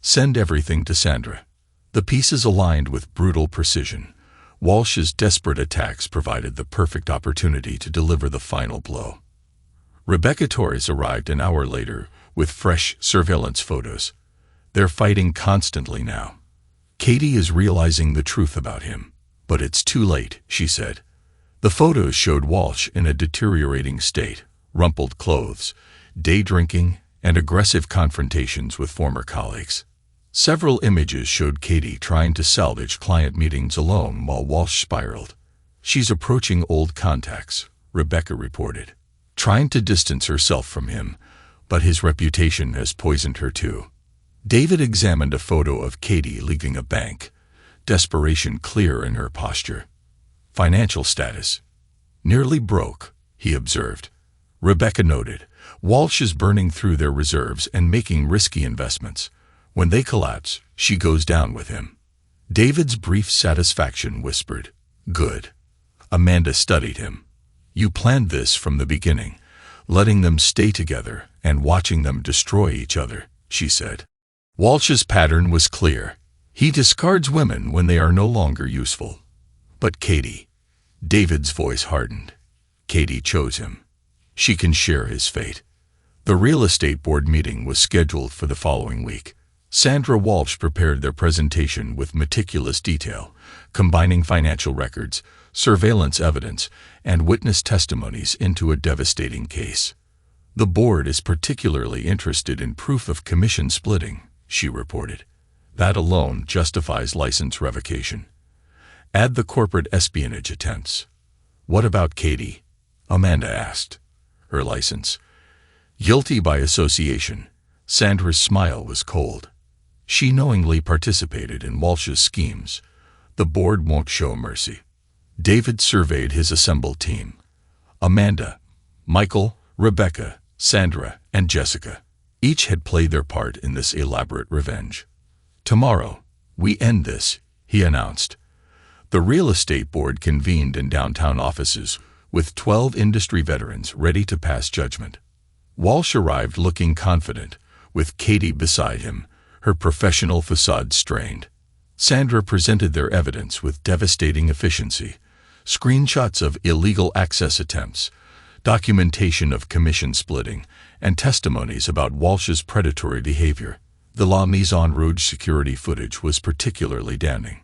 "Send everything to Sandra." The pieces aligned with brutal precision. Walsh's desperate attacks provided the perfect opportunity to deliver the final blow. Rebecca Torres arrived an hour later with fresh surveillance photos. "They're fighting constantly now. Katie is realizing the truth about him, but it's too late," she said. The photos showed Walsh in a deteriorating state, rumpled clothes, day drinking, and aggressive confrontations with former colleagues. Several images showed Katie trying to salvage client meetings alone while Walsh spiraled. "She's approaching old contacts," Rebecca reported, "trying to distance herself from him, but his reputation has poisoned her too." David examined a photo of Katie leaving a bank, desperation clear in her posture. "Financial status? Nearly broke," he observed. Rebecca noted, "Walsh is burning through their reserves and making risky investments. When they collapse, she goes down with him." David's brief satisfaction whispered, "Good." Amanda studied him. "You planned this from the beginning, letting them stay together and watching them destroy each other," she said. Walsh's pattern was clear. He discards women when they are no longer useful. "But Katie," David's voice hardened. "Katie chose him. She can share his fate." The real estate board meeting was scheduled for the following week. Sandra Walsh prepared their presentation with meticulous detail, combining financial records, surveillance evidence, and witness testimonies into a devastating case. "The board is particularly interested in proof of commission splitting," she reported. "That alone justifies license revocation. Add the corporate espionage attempts." "What about Katie?" Amanda asked. "Her license?" "Guilty by association." Sandra's smile was cold. "She knowingly participated in Walsh's schemes. The board won't show mercy." David surveyed his assembled team. Amanda, Michael, Rebecca, Sandra, and Jessica. Each had played their part in this elaborate revenge. "Tomorrow, we end this," he announced. The real estate board convened in downtown offices, with 12 industry veterans ready to pass judgment. Walsh arrived looking confident, with Katie beside him, her professional facade strained. Sandra presented their evidence with devastating efficiency: screenshots of illegal access attempts, documentation of commission splitting, and testimonies about Walsh's predatory behavior. The La Mise en Rouge security footage was particularly damning.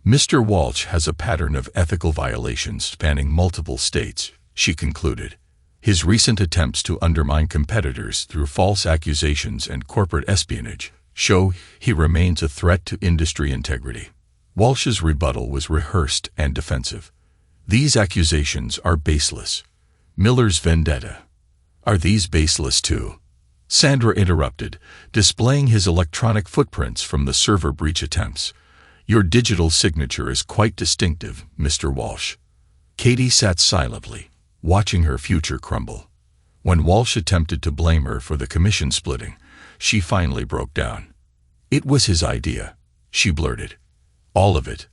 Mr. Walsh has a pattern of ethical violations spanning multiple states, she concluded. His recent attempts to undermine competitors through false accusations and corporate espionage show he remains a threat to industry integrity. Walsh's rebuttal was rehearsed and defensive. These accusations are baseless. Miller's vendetta. Are these baseless too? Sandra interrupted, displaying his electronic footprints from the server breach attempts. Your digital signature is quite distinctive, Mr. Walsh. Katie sat silently, watching her future crumble. When Walsh attempted to blame her for the commission splitting, she finally broke down. It was his idea, she blurted. All of it.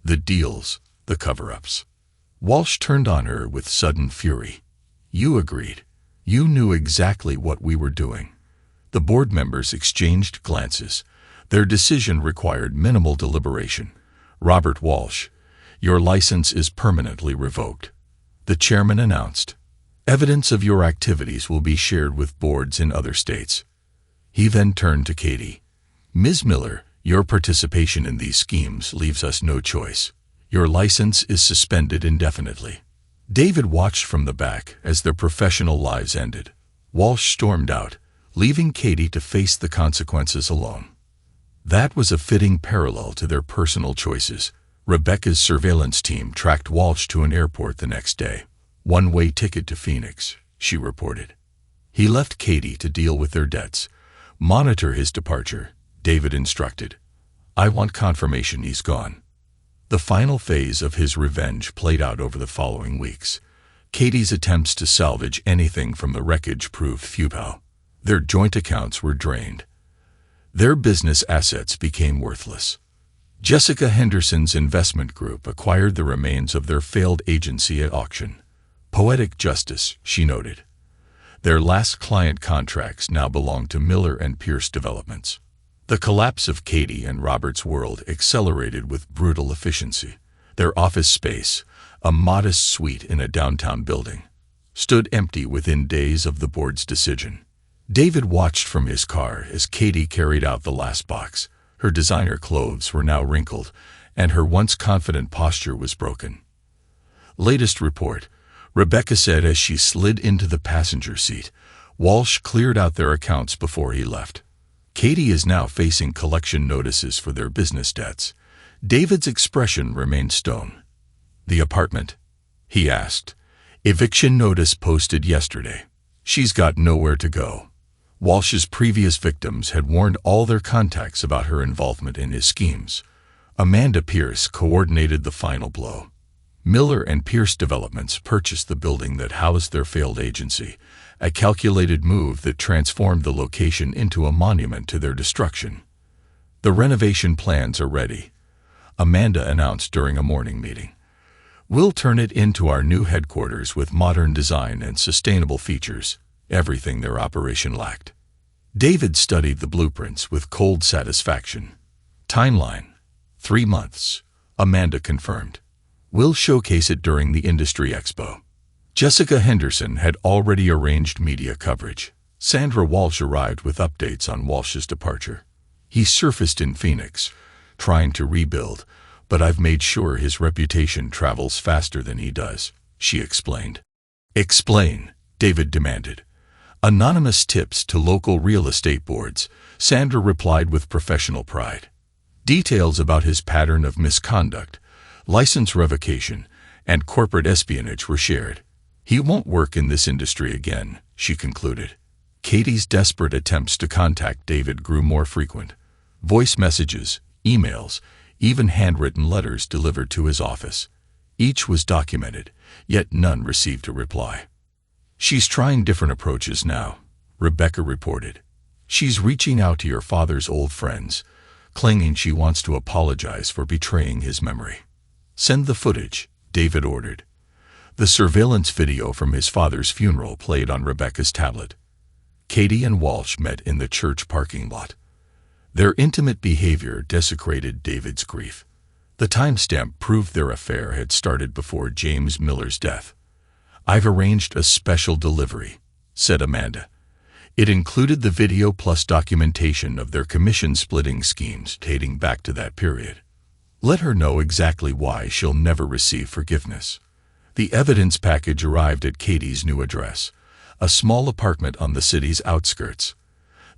The deals, the cover-ups. Walsh turned on her with sudden fury. You agreed. You knew exactly what we were doing. The board members exchanged glances. Their decision required minimal deliberation. Robert Walsh, your license is permanently revoked. The chairman announced. Evidence of your activities will be shared with boards in other states. He then turned to Katie. Ms. Miller, your participation in these schemes leaves us no choice. Your license is suspended indefinitely. David watched from the back as their professional lives ended. Walsh stormed out, leaving Katie to face the consequences alone. That was a fitting parallel to their personal choices. Rebecca's surveillance team tracked Walsh to an airport the next day. One-way ticket to Phoenix, she reported. He left Katie to deal with their debts. Monitor his departure, David instructed. I want confirmation he's gone. The final phase of his revenge played out over the following weeks. Katie's attempts to salvage anything from the wreckage proved futile. Their joint accounts were drained. Their business assets became worthless. Jessica Henderson's investment group acquired the remains of their failed agency at auction. Poetic justice, she noted. Their last client contracts now belong to Miller and Pierce Developments. The collapse of Katie and Robert's world accelerated with brutal efficiency. Their office space, a modest suite in a downtown building, stood empty within days of the board's decision. David watched from his car as Katie carried out the last box. Her designer clothes were now wrinkled, and her once confident posture was broken. Latest report, Rebecca said as she slid into the passenger seat. Walsh cleared out their accounts before he left. Katie is now facing collection notices for their business debts. David's expression remained stone. The apartment? He asked. Eviction notice posted yesterday. She's got nowhere to go. Walsh's previous victims had warned all their contacts about her involvement in his schemes. Amanda Pierce coordinated the final blow. Miller and Pierce Developments purchased the building that housed their failed agency, a calculated move that transformed the location into a monument to their destruction. The renovation plans are ready, Amanda announced during a morning meeting. We'll turn it into our new headquarters with modern design and sustainable features, everything their operation lacked. David studied the blueprints with cold satisfaction. Timeline: 3 months, Amanda confirmed. We'll showcase it during the Industry Expo. Jessica Henderson had already arranged media coverage. Sandra Walsh arrived with updates on Walsh's departure. He surfaced in Phoenix, trying to rebuild, but I've made sure his reputation travels faster than he does, she explained. Explain, David demanded. Anonymous tips to local real estate boards, Sandra replied with professional pride. Details about his pattern of misconduct, license revocation, and corporate espionage were shared. He won't work in this industry again, she concluded. Katie's desperate attempts to contact David grew more frequent. Voice messages, emails, even handwritten letters delivered to his office. Each was documented, yet none received a reply. She's trying different approaches now, Rebecca reported. She's reaching out to your father's old friends, claiming she wants to apologize for betraying his memory. "Send the footage," David ordered. The surveillance video from his father's funeral played on Rebecca's tablet. Katie and Walsh met in the church parking lot. Their intimate behavior desecrated David's grief. The timestamp proved their affair had started before James Miller's death. "I've arranged a special delivery," said Amanda. It included the video plus documentation of their commission-splitting schemes dating back to that period. "Let her know exactly why she'll never receive forgiveness." The evidence package arrived at Katie's new address, a small apartment on the city's outskirts.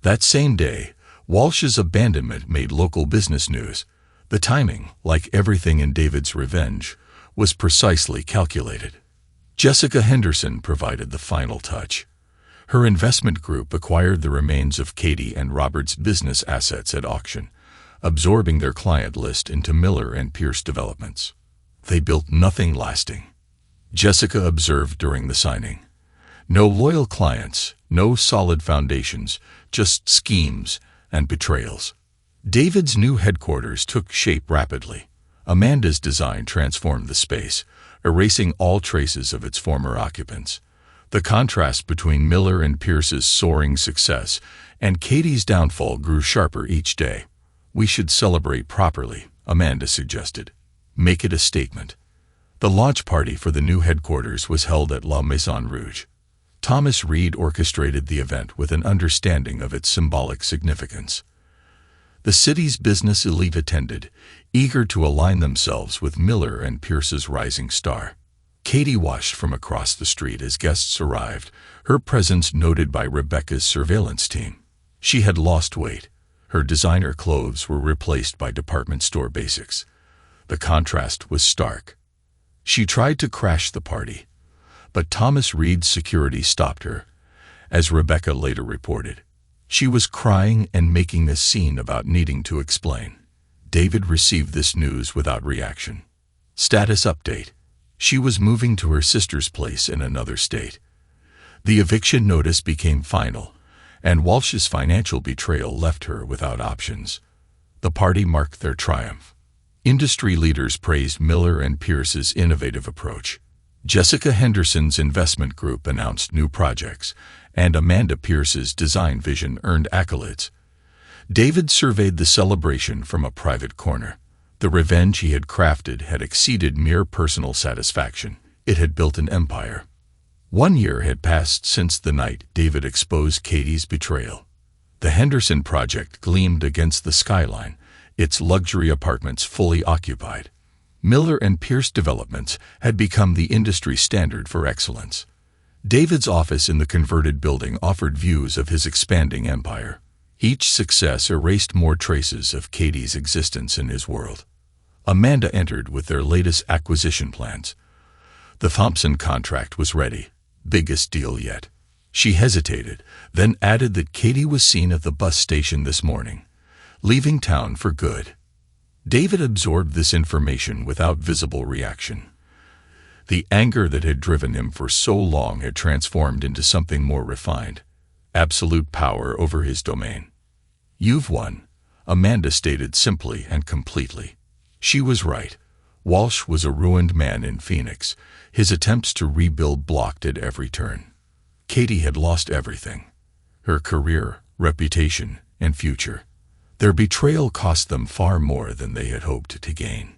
That same day, Walsh's abandonment made local business news. The timing, like everything in David's revenge, was precisely calculated. Jessica Henderson provided the final touch. Her investment group acquired the remains of Katie and Robert's business assets at auction, absorbing their client list into Miller and Pierce developments. They built nothing lasting. Jessica observed during the signing. No loyal clients, no solid foundations, just schemes and betrayals. David's new headquarters took shape rapidly. Amanda's design transformed the space, erasing all traces of its former occupants. The contrast between Miller and Pierce's soaring success and Katie's downfall grew sharper each day. "We should celebrate properly," Amanda suggested. "Make it a statement." The launch party for the new headquarters was held at La Maison Rouge. Thomas Reed orchestrated the event with an understanding of its symbolic significance. The city's business elite attended, eager to align themselves with Miller and Pierce's rising star. Katie watched from across the street as guests arrived, her presence noted by Rebecca's surveillance team. She had lost weight. Her designer clothes were replaced by department store basics. The contrast was stark. She tried to crash the party, but Thomas Reed's security stopped her, as Rebecca later reported. She was crying and making a scene about needing to explain. David received this news without reaction. Status update. She was moving to her sister's place in another state. The eviction notice became final, and Walsh's financial betrayal left her without options. The party marked their triumph. Industry leaders praised Miller and Pierce's innovative approach. Jessica Henderson's investment group announced new projects, and Amanda Pierce's design vision earned accolades. David surveyed the celebration from a private corner. The revenge he had crafted had exceeded mere personal satisfaction. It had built an empire. 1 year had passed since the night David exposed Katie's betrayal. The Henderson project gleamed against the skyline, its luxury apartments fully occupied. Miller and Pierce developments had become the industry standard for excellence. David's office in the converted building offered views of his expanding empire. Each success erased more traces of Katie's existence in his world. Amanda entered with their latest acquisition plans. The Thompson contract was ready, biggest deal yet. She hesitated, then added that Katie was seen at the bus station this morning, leaving town for good. David absorbed this information without visible reaction. The anger that had driven him for so long had transformed into something more refined, absolute power over his domain. "You've won," Amanda stated simply and completely. She was right. Walsh was a ruined man in Phoenix, his attempts to rebuild blocked at every turn. Katie had lost everything: her career, reputation, and future. Their betrayal cost them far more than they had hoped to gain.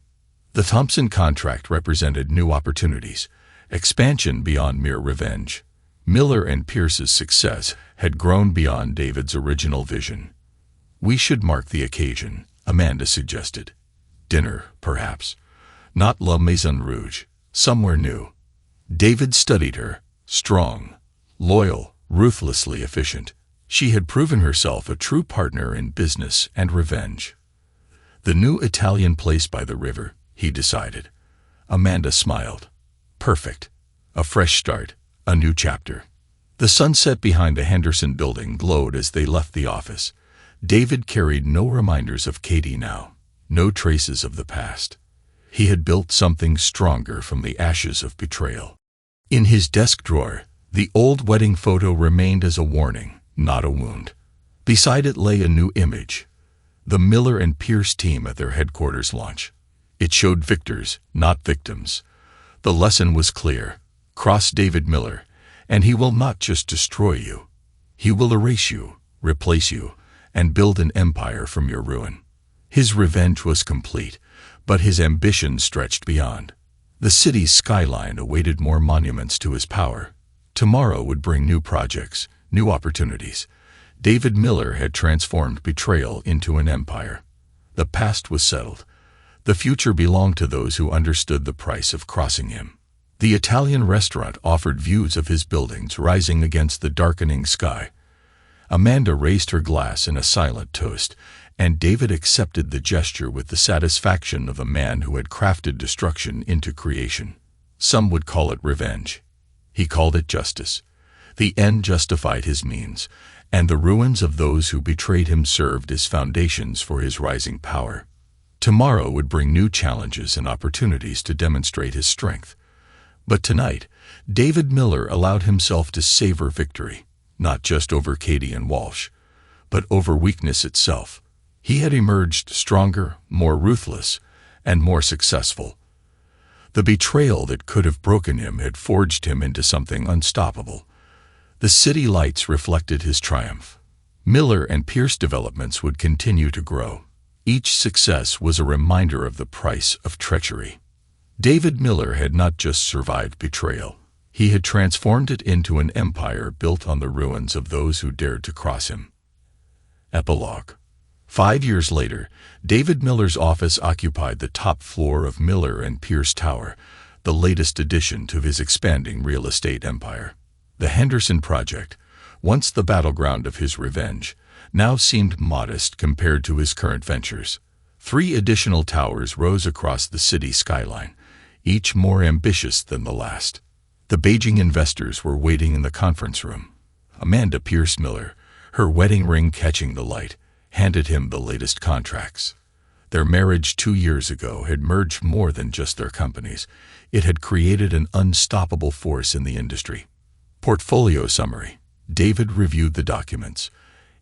The Thompson contract represented new opportunities, expansion beyond mere revenge. Miller and Pierce's success had grown beyond David's original vision. "We should mark the occasion," Amanda suggested. "Dinner, perhaps. Not La Maison Rouge, somewhere new." David studied her, strong, loyal, ruthlessly efficient. She had proven herself a true partner in business and revenge. The new Italian place by the river, he decided. Amanda smiled. Perfect. A fresh start, a new chapter. The sunset behind the Henderson building glowed as they left the office. David carried no reminders of Katie now, no traces of the past. He had built something stronger from the ashes of betrayal. In his desk drawer, the old wedding photo remained as a warning, not a wound. Beside it lay a new image: the Miller and Pierce team at their headquarters launch. It showed victors, not victims. The lesson was clear. Cross David Miller, and he will not just destroy you. He will erase you, replace you, and build an empire from your ruin. His revenge was complete, but his ambition stretched beyond. The city's skyline awaited more monuments to his power. Tomorrow would bring new projects, new opportunities. David Miller had transformed betrayal into an empire. The past was settled. The future belonged to those who understood the price of crossing him. The Italian restaurant offered views of his buildings rising against the darkening sky. Amanda raised her glass in a silent toast, and David accepted the gesture with the satisfaction of a man who had crafted destruction into creation. Some would call it revenge. He called it justice. The end justified his means, and the ruins of those who betrayed him served as foundations for his rising power. Tomorrow would bring new challenges and opportunities to demonstrate his strength. But tonight, David Miller allowed himself to savor victory, not just over Katie and Walsh, but over weakness itself. He had emerged stronger, more ruthless, and more successful. The betrayal that could have broken him had forged him into something unstoppable. The city lights reflected his triumph. Miller and Pierce developments would continue to grow. Each success was a reminder of the price of treachery. David Miller had not just survived betrayal. He had transformed it into an empire built on the ruins of those who dared to cross him. Epilogue. 5 years later, David Miller's office occupied the top floor of Miller and Pierce Tower, the latest addition to his expanding real estate empire. The Henderson project, once the battleground of his revenge, now seemed modest compared to his current ventures. 3 additional towers rose across the city skyline, each more ambitious than the last. The Beijing investors were waiting in the conference room. Amanda Pierce Miller, her wedding ring catching the light, handed him the latest contracts. Their marriage 2 years ago had merged more than just their companies. It had created an unstoppable force in the industry. Portfolio summary. David reviewed the documents.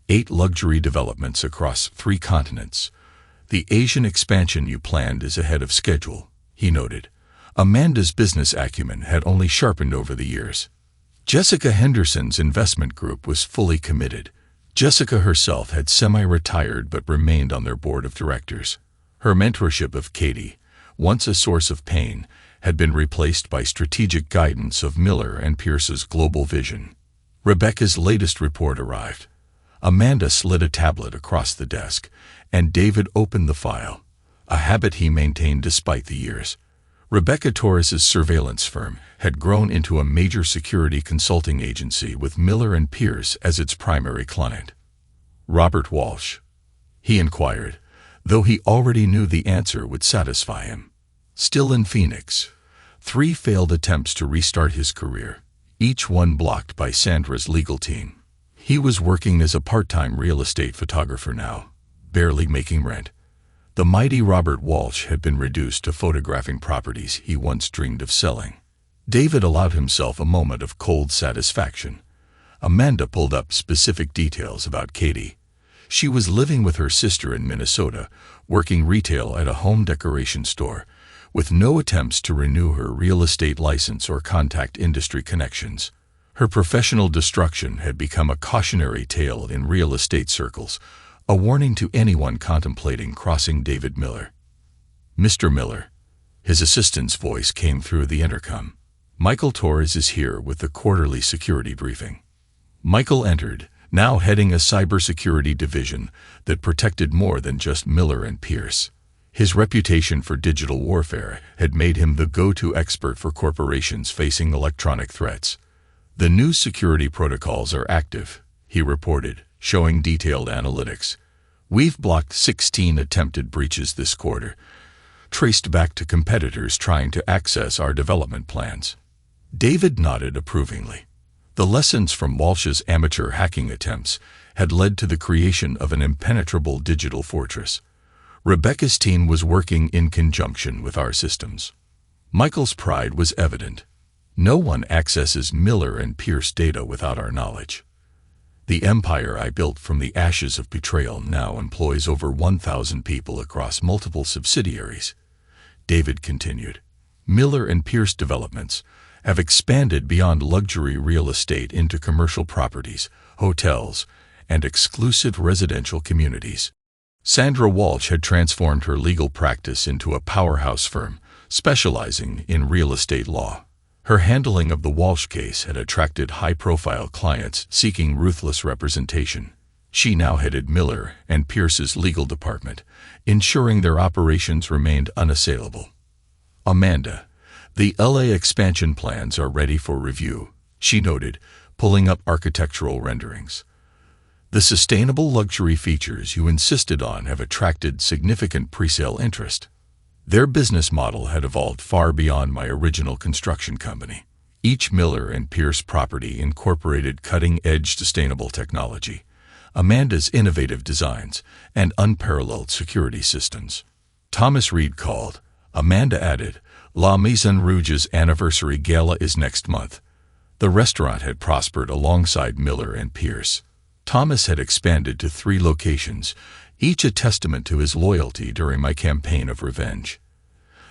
8 luxury developments across 3 continents. The Asian expansion you planned is ahead of schedule, he noted. Amanda's business acumen had only sharpened over the years. Jessica Henderson's investment group was fully committed. Jessica herself had semi-retired but remained on their board of directors. Her mentorship of Katie, once a source of pain, had been replaced by strategic guidance of Miller and Pierce's global vision. Rebecca's latest report arrived. Amanda slid a tablet across the desk, and David opened the file, a habit he maintained despite the years. Rebecca Torres's surveillance firm had grown into a major security consulting agency with Miller and Pierce as its primary client. Robert Walsh, he inquired, though he already knew the answer would satisfy him. Still in Phoenix, 3 failed attempts to restart his career, each one blocked by Sandra's legal team. He was working as a part-time real estate photographer now, barely making rent. The mighty Robert Walsh had been reduced to photographing properties he once dreamed of selling. David allowed himself a moment of cold satisfaction. Amanda pulled up specific details about Katie. She was living with her sister in Minnesota, working retail at a home decoration store, with no attempts to renew her real estate license or contact industry connections. Her professional destruction had become a cautionary tale in real estate circles, a warning to anyone contemplating crossing David Miller. Mr. Miller. His assistant's voice came through the intercom. Michael Torres is here with the quarterly security briefing. Michael entered, now heading a cybersecurity division that protected more than just Miller and Pierce. His reputation for digital warfare had made him the go-to expert for corporations facing electronic threats. The new security protocols are active, he reported, showing detailed analytics. We've blocked 16 attempted breaches this quarter, traced back to competitors trying to access our development plans. David nodded approvingly. The lessons from Walsh's amateur hacking attempts had led to the creation of an impenetrable digital fortress. Rebecca's team was working in conjunction with our systems. Michael's pride was evident. No one accesses Miller and Pierce data without our knowledge. The empire I built from the ashes of betrayal now employs over 1,000 people across multiple subsidiaries. David continued. Miller and Pierce developments have expanded beyond luxury real estate into commercial properties, hotels, and exclusive residential communities. Sandra Walsh had transformed her legal practice into a powerhouse firm, specializing in real estate law. Her handling of the Walsh case had attracted high-profile clients seeking ruthless representation. She now headed Miller and Pierce's legal department, ensuring their operations remained unassailable. Amanda, the LA expansion plans are ready for review, she noted, pulling up architectural renderings. The sustainable luxury features you insisted on have attracted significant presale interest. Their business model had evolved far beyond my original construction company. Each Miller and Pierce property incorporated cutting-edge sustainable technology, Amanda's innovative designs, and unparalleled security systems. Thomas Reed called. Amanda added, La Maison Rouge's anniversary gala is next month. The restaurant had prospered alongside Miller and Pierce. Thomas had expanded to 3 locations, each a testament to his loyalty during my campaign of revenge.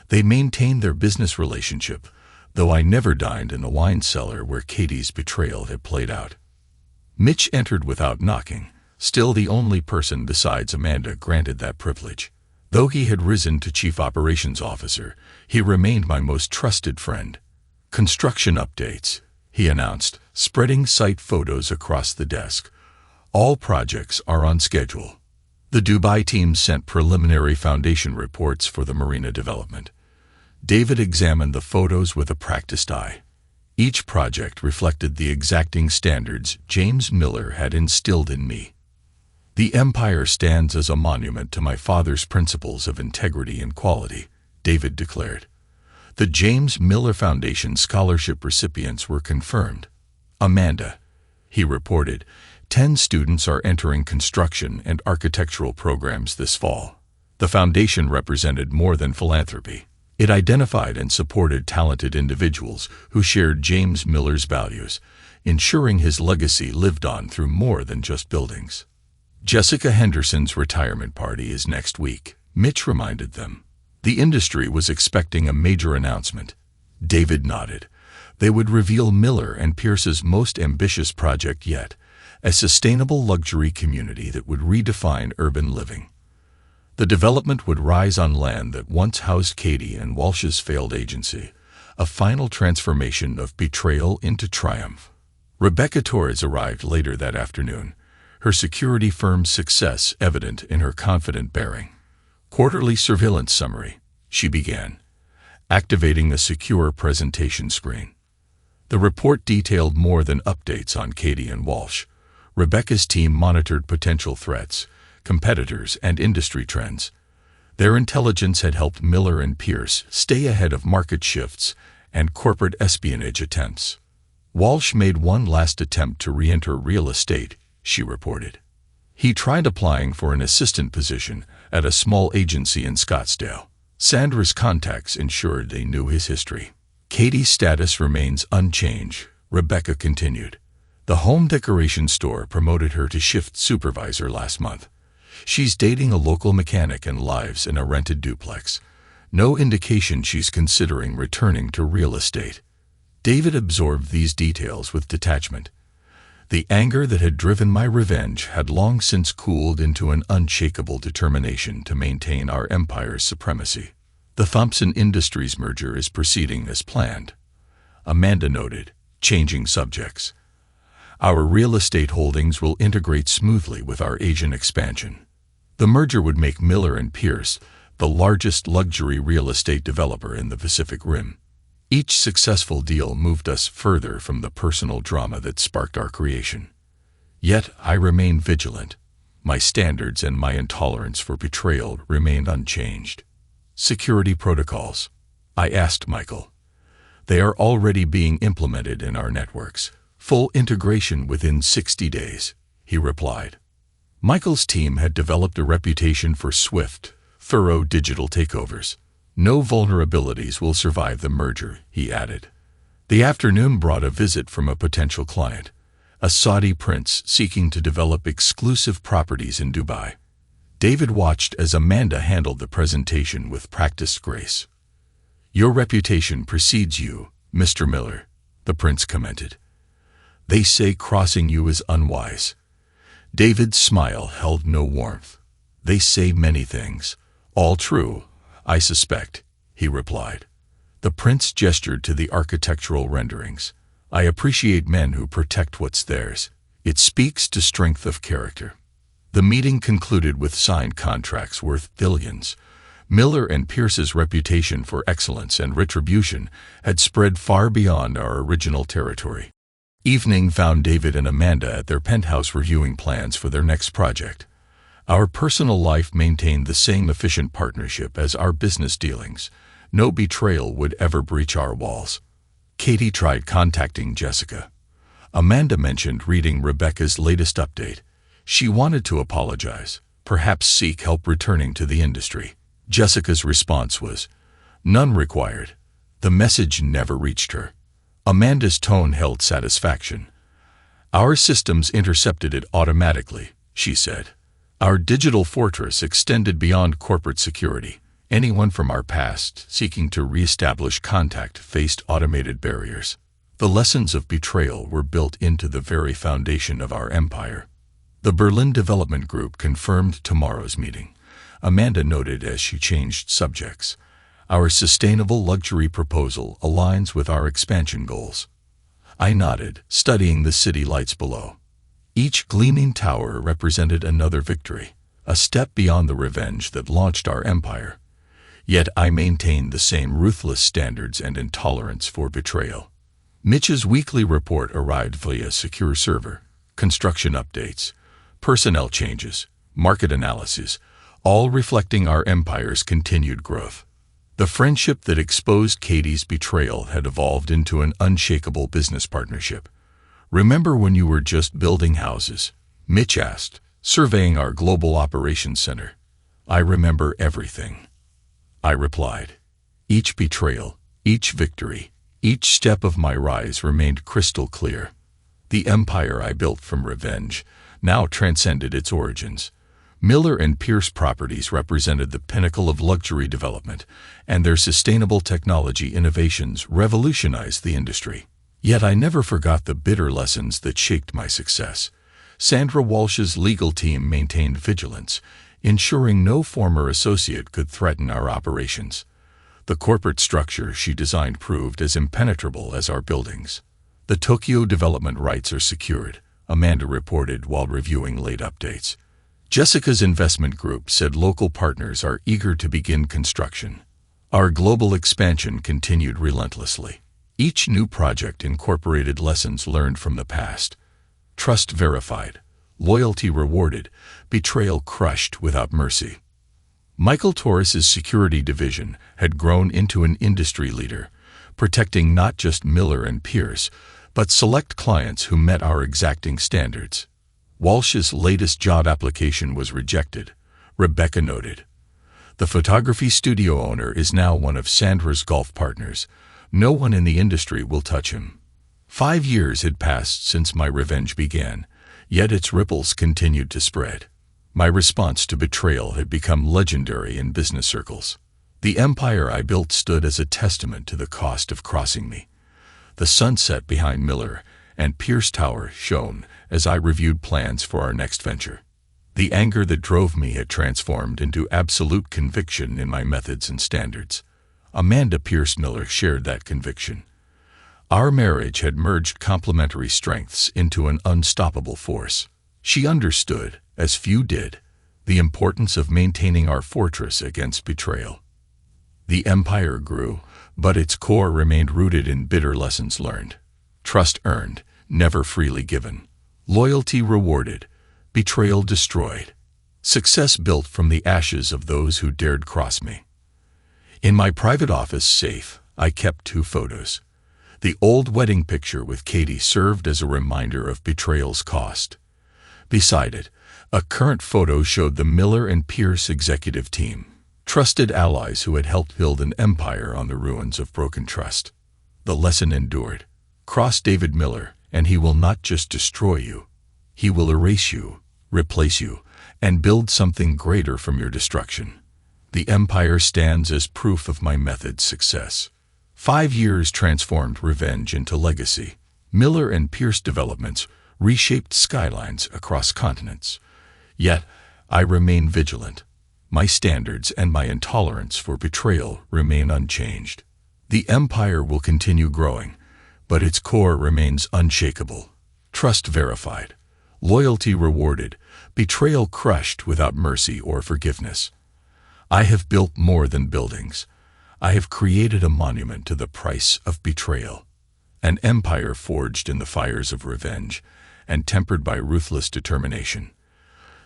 They maintained their business relationship, though I never dined in the wine cellar where Katie's betrayal had played out. Mitch entered without knocking, still the only person besides Amanda granted that privilege. Though he had risen to Chief Operations Officer, he remained my most trusted friend. Construction updates, he announced, spreading site photos across the desk. All projects are on schedule. The Dubai team sent preliminary foundation reports for the marina development. David examined the photos with a practiced eye. Each project reflected the exacting standards James Miller had instilled in me. The empire stands as a monument to my father's principles of integrity and quality, David declared. The James Miller Foundation scholarship recipients were confirmed. Amanda, he reported, 10 students are entering construction and architectural programs this fall. The foundation represented more than philanthropy. It identified and supported talented individuals who shared James Miller's values, ensuring his legacy lived on through more than just buildings. Jessica Henderson's retirement party is next week, Mitch reminded them. The industry was expecting a major announcement. David nodded. They would reveal Miller and Pierce's most ambitious project yet, a sustainable luxury community that would redefine urban living. The development would rise on land that once housed Katie and Walsh's failed agency, a final transformation of betrayal into triumph. Rebecca Torres arrived later that afternoon, her security firm's success evident in her confident bearing. Quarterly surveillance summary, she began, activating a secure presentation screen. The report detailed more than updates on Katie and Walsh. Rebecca's team monitored potential threats, competitors, and industry trends. Their intelligence had helped Miller and Pierce stay ahead of market shifts and corporate espionage attempts. Walsh made one last attempt to re-enter real estate, she reported. He tried applying for an assistant position at a small agency in Scottsdale. Sandra's contacts ensured they knew his history. Katie's status remains unchanged, Rebecca continued. The home decoration store promoted her to shift supervisor last month. She's dating a local mechanic and lives in a rented duplex. No indication she's considering returning to real estate. David absorbed these details with detachment. The anger that had driven my revenge had long since cooled into an unshakable determination to maintain our empire's supremacy. The Thompson Industries merger is proceeding as planned, Amanda noted, changing subjects. Our real estate holdings will integrate smoothly with our Asian expansion. The merger would make Miller and Pierce the largest luxury real estate developer in the Pacific Rim. Each successful deal moved us further from the personal drama that sparked our creation. Yet I remain vigilant. My standards and my intolerance for betrayal remained unchanged. Security protocols, I asked Michael. They are already being implemented in our networks. Full integration within 60 days, he replied. Michael's team had developed a reputation for swift, thorough digital takeovers. No vulnerabilities will survive the merger, he added. The afternoon brought a visit from a potential client, a Saudi prince seeking to develop exclusive properties in Dubai. David watched as Amanda handled the presentation with practiced grace. "Your reputation precedes you, Mr. Miller," the prince commented. "They say crossing you is unwise." David's smile held no warmth. "They say many things. All true, I suspect," he replied. The prince gestured to the architectural renderings. "I appreciate men who protect what's theirs. It speaks to strength of character." The meeting concluded with signed contracts worth billions. Miller and Pierce's reputation for excellence and retribution had spread far beyond our original territory. Evening found David and Amanda at their penthouse reviewing plans for their next project. Our personal life maintained the same efficient partnership as our business dealings. No betrayal would ever breach our walls. Katie tried contacting Jessica. Amanda mentioned reading Rebecca's latest update. She wanted to apologize, perhaps seek help returning to the industry. Jessica's response was, "None required." The message never reached her. Amanda's tone held satisfaction. "Our systems intercepted it automatically," she said. "Our digital fortress extended beyond corporate security. Anyone from our past seeking to reestablish contact faced automated barriers. The lessons of betrayal were built into the very foundation of our empire." The Berlin Development Group confirmed tomorrow's meeting. Amanda noted as she changed subjects. "Our sustainable luxury proposal aligns with our expansion goals." I nodded, studying the city lights below. Each gleaming tower represented another victory, a step beyond the revenge that launched our empire. Yet I maintained the same ruthless standards and intolerance for betrayal. Mitch's weekly report arrived via secure server. Construction updates, personnel changes, market analysis, all reflecting our empire's continued growth. The friendship that exposed Katie's betrayal had evolved into an unshakable business partnership. "Remember when you were just building houses?" Mitch asked, surveying our global operations center. "I remember everything," I replied. Each betrayal, each victory, each step of my rise remained crystal clear. The empire I built from revenge now transcended its origins. Miller and Pierce properties represented the pinnacle of luxury development, and their sustainable technology innovations revolutionized the industry. Yet I never forgot the bitter lessons that shaped my success. Sandra Walsh's legal team maintained vigilance, ensuring no former associate could threaten our operations. The corporate structure she designed proved as impenetrable as our buildings. "The Tokyo development rights are secured," Amanda reported while reviewing late updates. Jessica's investment group said local partners are eager to begin construction. Our global expansion continued relentlessly. Each new project incorporated lessons learned from the past. Trust verified, loyalty rewarded, betrayal crushed without mercy. Michael Torres's security division had grown into an industry leader, protecting not just Miller and Pierce, but select clients who met our exacting standards. Walsh's latest job application was rejected, Rebecca noted. The photography studio owner is now one of Sandra's golf partners. No one in the industry will touch him. 5 years had passed since my revenge began, yet its ripples continued to spread. My response to betrayal had become legendary in business circles. The empire I built stood as a testament to the cost of crossing me. The sunset behind Miller and Pierce Tower shone as I reviewed plans for our next venture. The anger that drove me had transformed into absolute conviction in my methods and standards. Amanda Pierce Miller shared that conviction. Our marriage had merged complementary strengths into an unstoppable force. She understood, as few did, the importance of maintaining our fortress against betrayal. The empire grew, but its core remained rooted in bitter lessons learned. Trust earned, never freely given. Loyalty rewarded, betrayal destroyed. Success built from the ashes of those who dared cross me. In my private office safe, I kept 2 photos. The old wedding picture with Katie served as a reminder of betrayal's cost. Beside it, a current photo showed the Miller and Pierce executive team, trusted allies who had helped build an empire on the ruins of broken trust. The lesson endured. Cross David Miller, and he will not just destroy you. He will erase you, replace you, and build something greater from your destruction. The empire stands as proof of my method's success. 5 years transformed revenge into legacy. Miller and Pierce developments reshaped skylines across continents. Yet, I remain vigilant. My standards and my intolerance for betrayal remain unchanged. The empire will continue growing, but its core remains unshakable. Trust verified, loyalty rewarded, betrayal crushed without mercy or forgiveness. I have built more than buildings. I have created a monument to the price of betrayal. An empire forged in the fires of revenge and tempered by ruthless determination.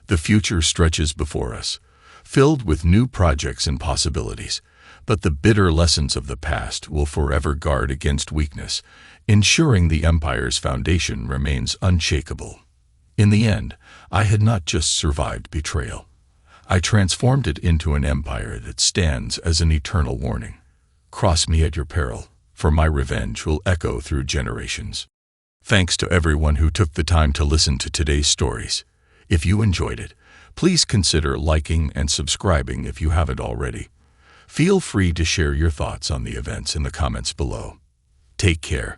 The future stretches before us, filled with new projects and possibilities, but the bitter lessons of the past will forever guard against weakness, ensuring the empire's foundation remains unshakable. In the end, I had not just survived betrayal. I transformed it into an empire that stands as an eternal warning. Cross me at your peril, for my revenge will echo through generations. Thanks to everyone who took the time to listen to today's stories. If you enjoyed it, please consider liking and subscribing if you haven't already. Feel free to share your thoughts on the events in the comments below. Take care.